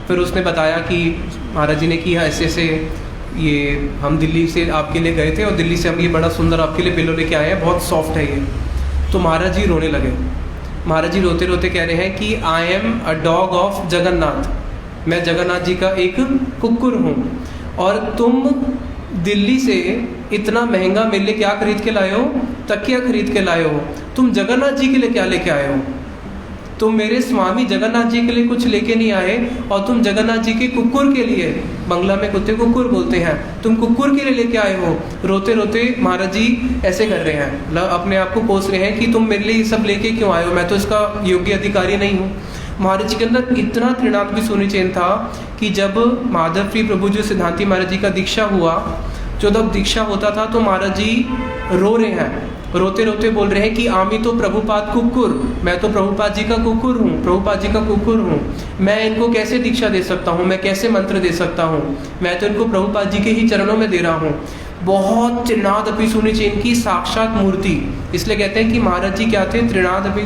फिर उसने बताया कि महाराज जी ने कि ऐसे ऐसे ये हम दिल्ली से आपके लिए गए थे और दिल्ली से हम ये बड़ा सुंदर आपके लिए पिलो लेके आए हैं, बहुत सॉफ्ट है ये। तो महाराज जी रोने लगे। महाराज जी रोते रोते कह रहे हैं कि I am a dog of Jagannath, मैं जगन्नाथ जी का एक कुकुर हूँ, और तुम दिल्ली से इतना महंगा मेरे लिए क्या खरीद के लाए हो, तकिया खरीद के लाए हो, तुम जगन्नाथ जी के लिए क्या लेके आए हो, तुम मेरे स्वामी जगन्नाथ जी के लिए कुछ लेके नहीं आए, और तुम जगन्नाथ जी के कुकुर के लिए, बंगला में कुत्ते कुकुर बोलते हैं, तुम कुकुर के लिए लेके आए हो। रोते रोते महाराज जी ऐसे कर रहे हैं, मतलब अपने आप को कोस रहे हैं कि तुम मेरे लिए ये सब लेके क्यों आए हो, मैं तो इसका योग्य अधिकारी नहीं हूँ। महाराज जी के अंदर इतना त्रिनात्मिक सुनिचेन था कि जब माधव प्रिय प्रभु जी सिद्धांति महाराज जी का दीक्षा हुआ, जो जब दीक्षा होता था तो महाराज जी रो रहे हैं, रोते रोते बोल रहे हैं कि आमी तो प्रभुपाद कुकुर, मैं तो प्रभुपाद जी का कुकुर हूँ, प्रभुपाद जी का कुकुर हूँ, मैं इनको कैसे दीक्षा दे सकता हूँ, मैं कैसे मंत्र दे सकता हूँ, मैं तो इनको प्रभुपाद जी के ही चरणों में दे रहा हूँ। बहुत त्रिनादपि सुनिचेन की साक्षात मूर्ति, इसलिए कहते हैं कि महाराज जी क्या थे, त्रिनादपि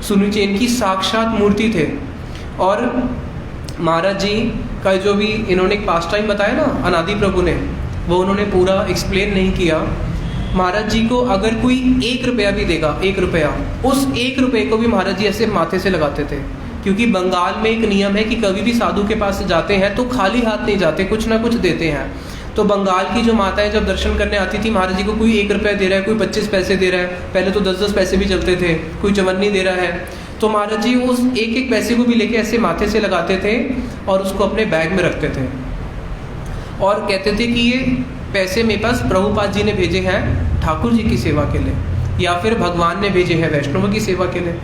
सुनिचेन की साक्षात मूर्ति थे। और महाराज जी का जो भी इन्होंने एक पास टाइम बताया ना अनादि प्रभु ने, वो उन्होंने पूरा एक्सप्लेन नहीं किया। महाराज जी को अगर कोई 1 रुपया भी देगा, 1 रुपया, उस 1 रुपये को भी महाराज जी ऐसे माथे से लगाते थे, क्योंकि बंगाल में एक नियम है कि कभी भी साधु के पास जाते हैं तो खाली हाथ नहीं जाते, कुछ ना कुछ देते हैं। तो बंगाल की जो माताएं जब दर्शन करने आती थी, महाराज जी को कोई 1 रुपया दे रहा है, कोई 25 पैसे दे रहा है, पहले तो 10-10 पैसे भी चलते थे, कोई चवन्नी दे रहा है, तो महाराज जी उस एक पैसे को भी लेके ऐसे माथे से लगाते थे और उसको अपने बैग में रखते थे, और कहते थे कि ये पैसे मेरे पास प्रभुपाद जी ने भेजे हैं ठाकुर जी की सेवा के लिए, या फिर भगवान ने भेजे हैं वैष्णव की सेवा के लिए,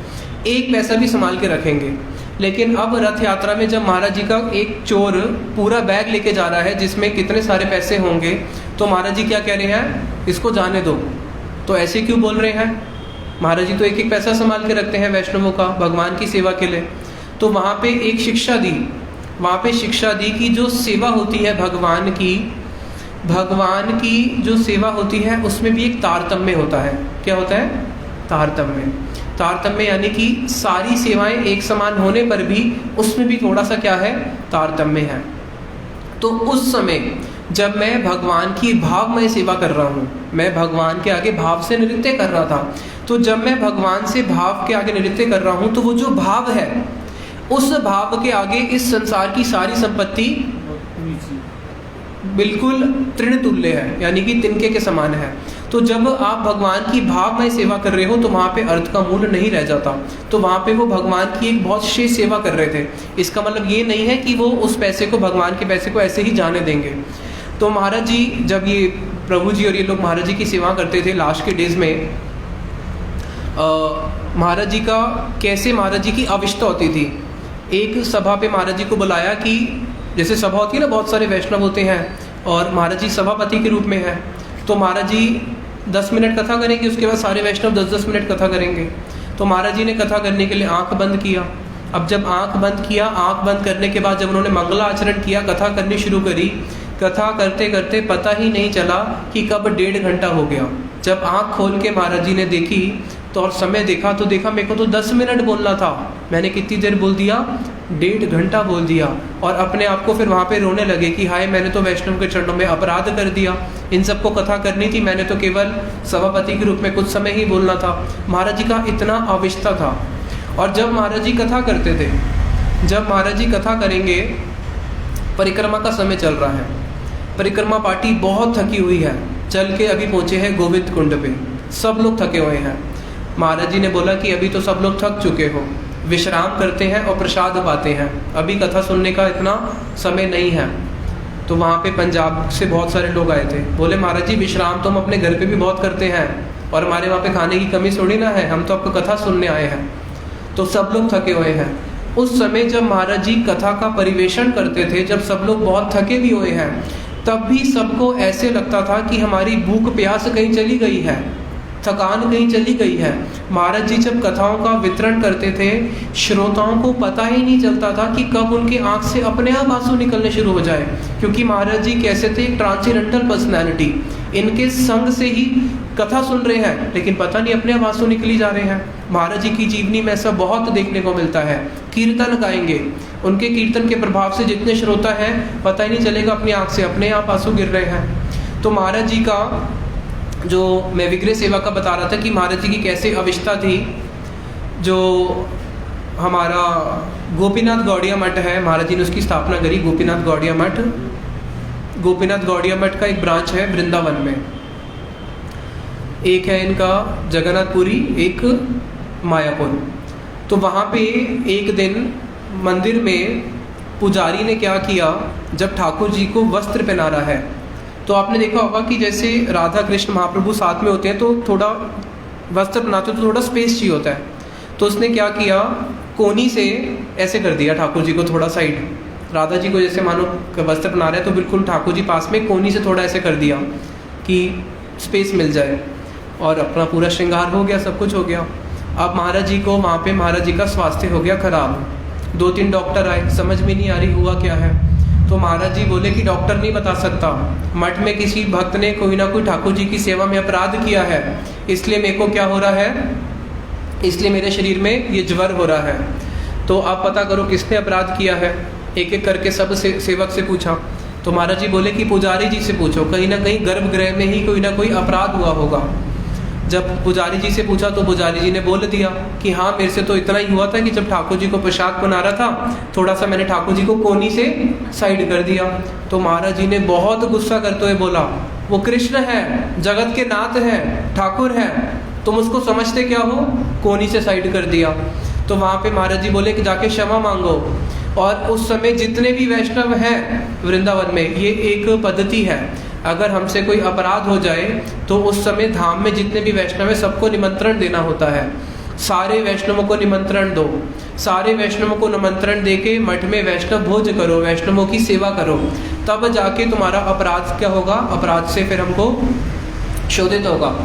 1 पैसा भी संभाल के रखेंगे। लेकिन अब रथ यात्रा में जब महाराज जी का एक चोर पूरा बैग लेके जा रहा है जिसमें कितने सारे पैसे होंगे, तो महाराज जी क्या कह रहे हैं, इसको जाने दो। तो ऐसे क्यों बोल रहे हैं, महाराज जी तो 1-1 पैसा संभाल के रखते हैं वैष्णवों का, भगवान की सेवा के लिए। तो वहाँ पे एक शिक्षा दी, वहाँ पे शिक्षा दी कि जो सेवा होती है भगवान की जो सेवा होती है उसमें भी एक तारतम्य होता है। क्या होता है, तारतम्य, यानी कि सारी सेवाएं एक समान होने पर भी उसमें भी थोड़ा सा क्या है, तारतम्य है। तो उस समय जब मैं भगवान की भावमय सेवा कर रहा हूँ, मैं भगवान के आगे भाव से नृत्य कर रहा था, तो जब मैं भगवान से भाव के आगे नृत्य कर रहा हूँ तो वो जो भाव है, उस भाव के आगे इस संसार की सारी संपत्ति बिल्कुल तृण तुल्य है, यानी कि तिनके के समान है। तो जब आप भगवान की भावमय सेवा कर रहे हो तो वहाँ पे अर्थ का मूल्य नहीं रह जाता, तो वहाँ पे वो भगवान की एक बहुत श्रेष्ठ सेवा कर रहे थे। इसका मतलब ये नहीं है कि वो उस पैसे को, भगवान के पैसे को ऐसे ही जाने देंगे। तो महाराज जी जब ये प्रभु जी और ये लोग महाराज जी की सेवा करते थे लास्ट के डेज में, महाराज जी का कैसे महाराज जी की अविष्टा होती थी। एक सभा पे महाराज जी को बुलाया कि जैसे सभा होती है ना, बहुत सारे वैष्णव होते हैं और महाराज जी सभापति के रूप में है, तो महाराज जी 10 मिनट कथा करेंगे, उसके बाद सारे वैष्णव 10-10 मिनट कथा करेंगे। तो महाराज जी ने कथा करने के लिए आंख बंद किया। अब जब आंख बंद किया, आंख बंद करने के बाद जब उन्होंने मंगलाचरण किया, कथा करनी शुरू करी, कथा करते करते पता ही नहीं चला कि कब 1.5 घंटा हो गया। जब आंख खोल के महाराज जी ने देखी तो और समय देखा तो देखा मेरे को तो 10 मिनट बोलना था, मैंने कितनी देर बोल दिया, 1.5 घंटा बोल दिया। और अपने आप को फिर वहाँ पे रोने लगे कि हाय मैंने तो वैष्णव के चरणों में अपराध कर दिया, इन सबको कथा करनी थी, मैंने तो केवल सभापति के रूप में कुछ समय ही बोलना था। महाराज जी का इतना अविष्टा था। और जब महाराज जी कथा करते थे, जब महाराज जी कथा करेंगे, परिक्रमा का समय चल रहा है, परिक्रमा पार्टी बहुत थकी हुई है, चल के अभी पहुँचे हैं गोविंद कुंड पे, सब लोग थके हुए हैं। महाराज जी ने बोला कि अभी तो सब लोग थक चुके हो, विश्राम करते हैं और प्रसाद पाते हैं, अभी कथा सुनने का इतना समय नहीं है। तो वहाँ पे पंजाब से बहुत सारे लोग आए थे, बोले महाराज जी विश्राम तो हम अपने घर पे भी बहुत करते हैं और हमारे वहाँ पे खाने की कमी थोड़ी ना है, हम तो आपको कथा सुनने आए हैं। तो सब लोग थके हुए हैं। उस समय जब महाराज जी कथा का परिवेषण करते थे, जब सब लोग बहुत थके भी हुए हैं, तब भी सबको ऐसे लगता था कि हमारी भूख प्यास कहीं चली गई है, थकान कहीं चली गई है। महाराज जी जब कथाओं का वितरण करते थे, श्रोताओं को पता ही नहीं चलता था कि कब उनकी आंख से अपने आप आंसू निकलने शुरू हो जाए, क्योंकि महाराज जी कैसे थे, एक ट्रांसेंडेंटल पर्सनैलिटी, इनके संग से ही कथा सुन रहे हैं लेकिन पता नहीं अपने आप आंसू निकली जा रहे हैं। महाराज जी की जीवनी में ऐसा बहुत देखने को मिलता है। कीर्तन गाएंगे, उनके कीर्तन के प्रभाव से जितने श्रोता हैं पता ही नहीं चलेगा, अपनी आँख से अपने आप आंसू गिर रहे हैं। तो महाराज जी का जो मैं विग्रह सेवा का बता रहा था कि महाराज जी की कैसे अविष्टा थी। जो हमारा गोपीनाथ गौड़िया मठ है, महाराज जी ने उसकी स्थापना करी, गोपीनाथ गौड़िया मठ। गोपीनाथ गौड़िया मठ का एक ब्रांच है वृंदावन में, एक है इनका जगन्नाथपुरी, एक मायापुर। तो वहाँ पे एक दिन मंदिर में पुजारी ने क्या किया, जब ठाकुर जी को वस्त्र पहना रहा है, तो आपने देखा होगा कि जैसे राधा कृष्ण महाप्रभु साथ में होते हैं तो थोड़ा वस्त्र पहनाते तो थोड़ा स्पेस चाहिए होता है। तो उसने क्या किया, कोनी से ऐसे कर दिया ठाकुर जी को थोड़ा साइड, राधा जी को जैसे मानो वस्त्र पहना रहे हैं तो बिल्कुल ठाकुर जी पास में, कोनी से थोड़ा ऐसे कर दिया कि स्पेस मिल जाए, और अपना पूरा श्रृंगार हो गया, सब कुछ हो गया। अब महाराज जी को वहाँ पे महाराज जी का स्वास्थ्य हो गया खराब। 2-3 डॉक्टर आए, समझ में नहीं आ रही हुआ क्या है। तो महाराज जी बोले कि डॉक्टर नहीं बता सकता, मठ में किसी भक्त ने कोई ना कोई ठाकुर जी की सेवा में अपराध किया है, इसलिए मेरे को क्या हो रहा है, इसलिए मेरे शरीर में ये ज्वर हो रहा है। तो आप पता करो किसने अपराध किया है। एक एक करके सब सेवक से पूछा। तो महाराज जी बोले कि पुजारी जी से पूछो, कहीं ना कहीं गर्भगृह में ही कोई ना कोई अपराध हुआ होगा। जब पुजारी जी से पूछा तो पुजारी जी ने बोल दिया कि हाँ, मेरे से तो इतना ही हुआ था कि जब ठाकुर जी को पोशाक बना रहा था, थोड़ा सा मैंने ठाकुर जी को कोनी से साइड कर दिया। तो महाराज जी ने बहुत गुस्सा करते हुए बोला, वो कृष्ण है, जगत के नाथ है, ठाकुर है, तुम उसको समझते क्या हो, कोनी से साइड कर दिया। तो वहाँ पे महाराज जी बोले कि जाके क्षमा मांगो। और उस समय जितने भी वैष्णव हैं वृंदावन में, ये एक पद्धति है, अगर हमसे कोई अपराध हो जाए तो उस समय धाम में जितने भी वैष्णव हैं सबको निमंत्रण देना होता है। सारे वैष्णवों को निमंत्रण दो, सारे वैष्णवों को निमंत्रण देके मठ में वैष्णव भोज करो, वैष्णवों की सेवा करो, तब जाके तुम्हारा अपराध क्या होगा, अपराध से फिर हमको शोधित होगा।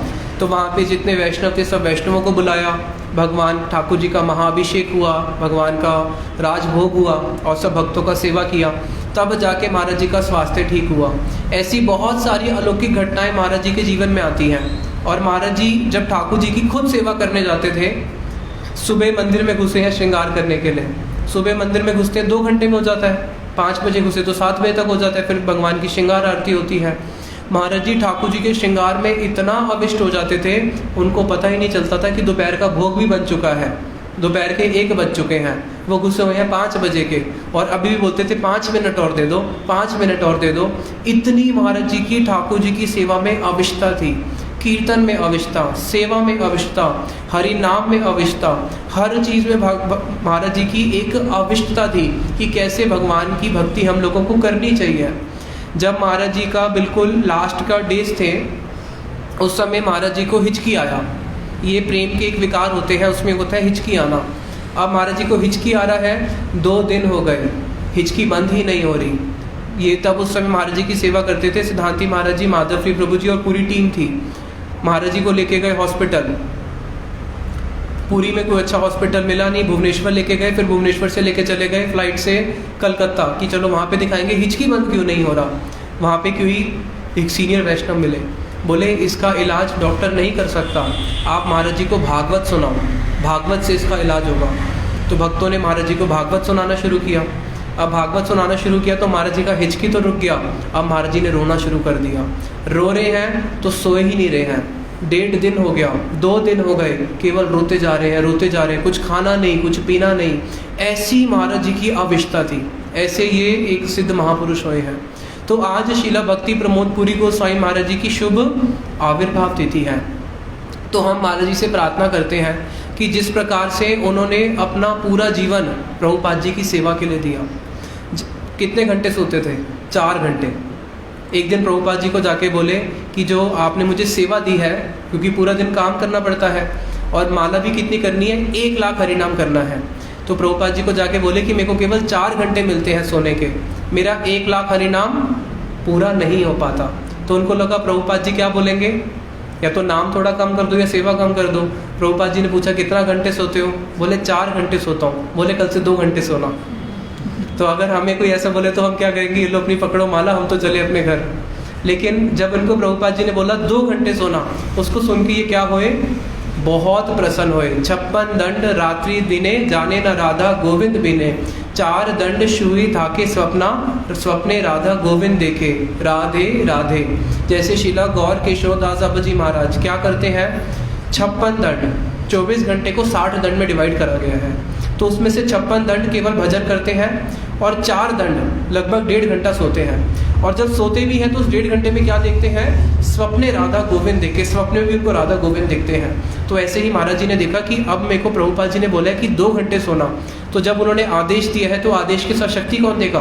तो वहाँ पे जितने वैष्णव थे सब वैष्णवों को बुलाया, भगवान ठाकुर जी का महाअभिषेक हुआ, भगवान का राजभोग हुआ और सब भक्तों का सेवा किया, तब जाके महाराज जी का स्वास्थ्य ठीक हुआ। ऐसी बहुत सारी अलौकिक घटनाएं महाराज जी के जीवन में आती हैं। और महाराज जी जब ठाकुर जी की खुद सेवा करने जाते थे, सुबह मंदिर में घुसे हैं श्रृंगार करने के लिए, सुबह मंदिर में घुसते हैं 2 घंटे में हो जाता है, 5 बजे घुसे तो 7 बजे तक हो जाता है, फिर भगवान की श्रृंगार आरती होती है। महाराज जी ठाकुर जी के श्रृंगार में इतना अविष्ट हो जाते थे, उनको पता ही नहीं चलता था कि दोपहर का भोग भी बन चुका है, दोपहर के 1 बज चुके हैं, वो गुस्से हुए हैं 5 बजे के, और अभी भी बोलते थे 5 मिनट और दे दो, 5 मिनट और दे दो। इतनी महाराज जी की ठाकुर जी की सेवा में अविष्टता थी, कीर्तन में अविष्टता, सेवा में अविष्टता, हरि नाम में अविष्टता, हर चीज़ में महाराज जी की एक अविष्टता थी कि कैसे भगवान की भक्ति हम लोगों को करनी चाहिए। जब महाराज जी का बिल्कुल लास्ट का डेज थे, उस समय महाराज जी को हिचकी आया। ये प्रेम के एक विकार होते हैं, उसमें होता है हिचकी आना। अब महाराज जी को हिचकी आ रहा है, 2 दिन हो गए, हिचकी बंद ही नहीं हो रही। ये तब उस समय महाराज जी की सेवा करते थे सिद्धांती महाराज जी, माधवप्रिय प्रभु जी और पूरी टीम थी। महाराज जी को लेके गए हॉस्पिटल, पुरी में कोई अच्छा हॉस्पिटल मिला नहीं, भुवनेश्वर लेके गए, फिर भुवनेश्वर से लेके चले गए फ्लाइट से कलकत्ता कि चलो वहाँ पे दिखाएंगे हिचकी बंद क्यों नहीं हो रहा। वहाँ पे क्यों ही एक सीनियर वैष्णव मिले, बोले इसका इलाज डॉक्टर नहीं कर सकता, आप महाराज जी को भागवत सुनाओ, भागवत से इसका इलाज होगा। तो भक्तों ने महाराज जी को भागवत सुनाना शुरू किया। अब भागवत सुनाना शुरू किया तो महाराज जी का हिचकी तो रुक गया, अब महाराज जी ने रोना शुरू कर दिया। रो रहे हैं तो सोए ही नहीं रहे हैं, 1.5 दिन हो गया, 2 दिन हो गए, केवल रोते जा रहे हैं, रोते जा रहे हैं, कुछ खाना नहीं, कुछ पीना नहीं। ऐसी महाराज जी की अविष्टता थी, ऐसे ये एक सिद्ध महापुरुष हुए हैं। तो आज शीला भक्ति प्रमोद पुरी गोस्वामी महाराज जी की शुभ आविर्भाव तिथि है। तो हम महाराज जी से प्रार्थना करते हैं कि जिस प्रकार से उन्होंने अपना पूरा जीवन प्रभुपाद जी की सेवा के लिए दिया। कितने घंटे सोते थे? 4 घंटे। एक दिन प्रभुपाद जी को जाके बोले कि जो आपने मुझे सेवा दी है, क्योंकि पूरा दिन काम करना पड़ता है और माला भी कितनी करनी है, 1 लाख हरिनाम करना है। तो प्रभुपाद जी को जाके बोले कि मेरे को केवल 4 घंटे मिलते हैं सोने के, मेरा 1 लाख हरिनाम पूरा नहीं हो पाता। तो उनको लगा प्रभुपाद जी क्या बोलेंगे, या तो नाम थोड़ा कम कर दो या सेवा कम कर दो। प्रभुपाद जी ने पूछा कितना घंटे सोते हो? बोले 4 घंटे सोता हूँ। बोले कल से 2 घंटे सोना। तो अगर हमें कोई ऐसा बोले तो हम क्या करेंगे, ये लो अपनी पकड़ो माला, हम तो चले अपने घर। लेकिन जब इनको प्रभुपाद जी ने बोला 2 घंटे सोना, उसको सुन के ये क्या हुए, बहुत प्रसन्न होए। 56 दंड रात्रि दिने, जाने न राधा गोविंद बिने। 4 दंड छुई थाके स्वप्ना, स्वप्ने राधा गोविंद देखे। राधे राधे। जैसे शिला गौर केशवदास बाबा जी महाराज क्या करते हैं, 56 दंड, 24 घंटे को 60 दंड में डिवाइड करा गया है, तो उसमें से 56 दंड केवल भजन करते हैं और 4 दंड लगभग 1.5 घंटा सोते हैं। और जब सोते भी हैं तो उस 1.5 घंटे में क्या देखते हैं, स्वप्ने राधा गोविंद देखे, स्वप्न में भी उनको राधा गोविंद दिखते हैं। तो ऐसे ही महाराज जी ने देखा कि अब मेरे को प्रभुपाद जी ने बोला है कि 2 घंटे सोना, तो जब उन्होंने आदेश दिया है तो आदेश के साथ शक्ति कौन देगा,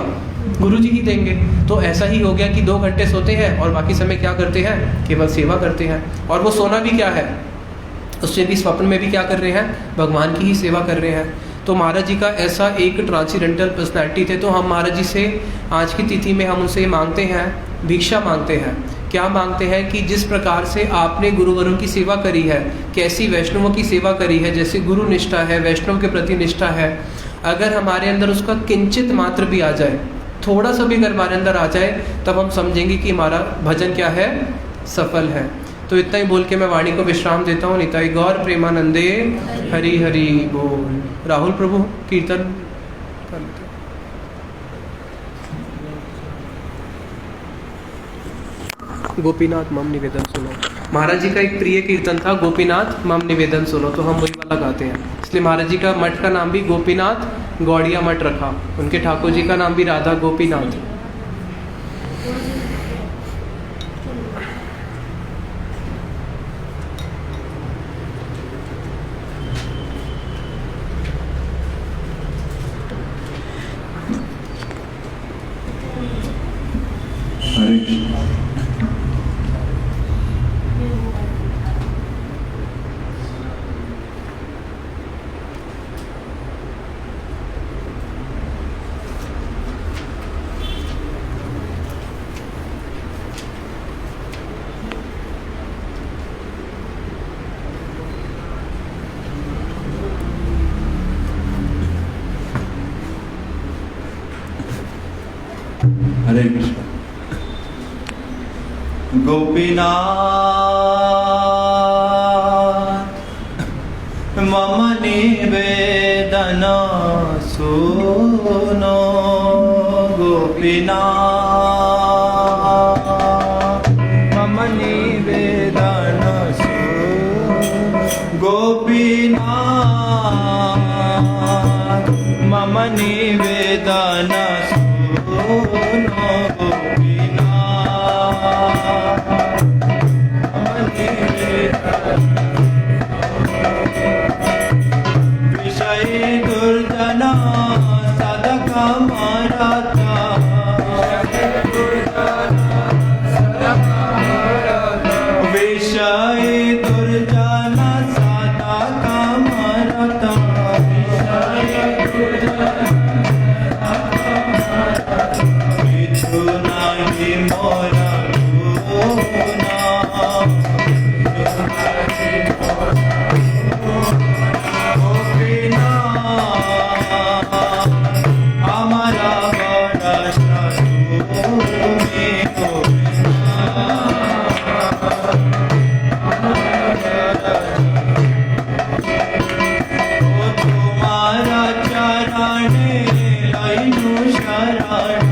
गुरु जी ही देंगे। तो ऐसा ही हो गया कि 2 घंटे सोते हैं और बाकी समय क्या करते हैं, केवल सेवा करते हैं। और वो सोना भी क्या है, उससे भी स्वप्न में भी क्या कर रहे हैं, भगवान की ही सेवा कर रहे हैं। तो महाराज जी का ऐसा एक ट्रांसीडेंटल पर्सनैलिटी थे। तो हम महाराज जी से आज की तिथि में हम उनसे मांगते हैं, भिक्षा मांगते हैं। क्या मांगते हैं कि जिस प्रकार से आपने गुरुवरों की सेवा करी है, कैसी वैष्णवों की सेवा करी है, जैसे गुरु निष्ठा है, वैष्णव के प्रति निष्ठा है, अगर हमारे अंदर उसका किंचित मात्र भी आ जाए, थोड़ा सा भी अगर हमारे अंदर आ जाए, तब हम समझेंगे कि हमारा भजन क्या है, सफल है। तो इतना ही बोल के मैं वाणी को विश्राम देता हूँ। निताई गौर प्रेमानंदे, हरि हरि बोल। राहुल प्रभु कीर्तन गोपीनाथ मम निवेदन सुनो। महाराज जी का एक प्रिय कीर्तन था, गोपीनाथ मम निवेदन सुनो, तो हम वही वाला गाते हैं। इसलिए महाराज जी का मठ का नाम भी गोपीनाथ गौड़िया मठ रखा, उनके ठाकुर जी का नाम भी राधा गोपीनाथ। हरे कृष्ण। गोपीनाथ मम निवेदन सुनो। गोपीनाथ मम निवेदन सुनो। गोपीनाथ मम निवेदन विषय दुर्जना साधक मारता। विषय दुर्जना साधक मारता। नहीं मोरा गुना हमारा बड़ा तुम्हारा चरण लइनु शरण।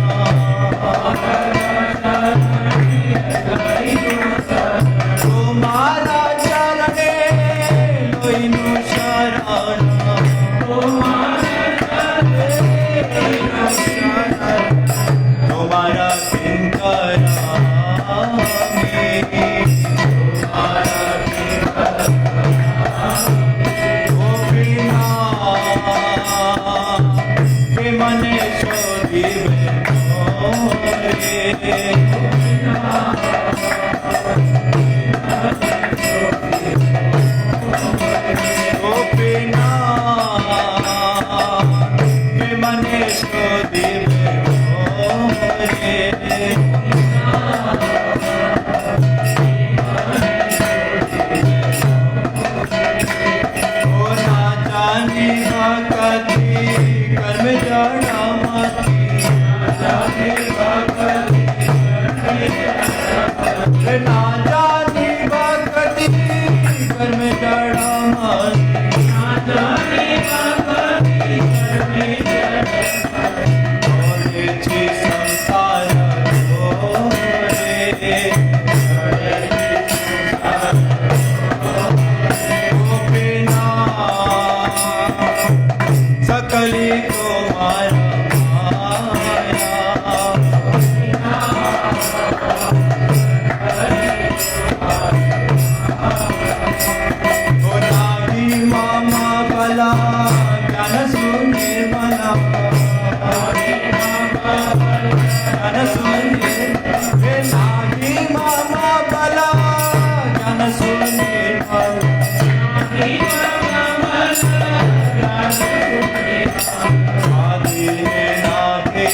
तुम्हारा चरण लइनु शरण। तुम्हारा के मने शोधिबे गोपीनाथ के मने शोधिबे ओ ना जाने भक्ति कर्म जड़ा मती। ना जाने भक्ति कर्म जड़ा सकली तुम्हारा मामा बला ज्ञान शून्य बला ज्ञान शून्य नागी मामा बला ज्ञान शून्य आदि ने नागे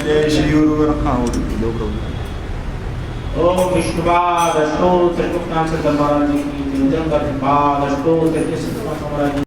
जय श्री गुरु रखा हो दो ओम विष्णुपाद अष्टोत्तर कृष्णांश महाराज की जय जय पाद अष्टोत्तर कृष्णांश महाराज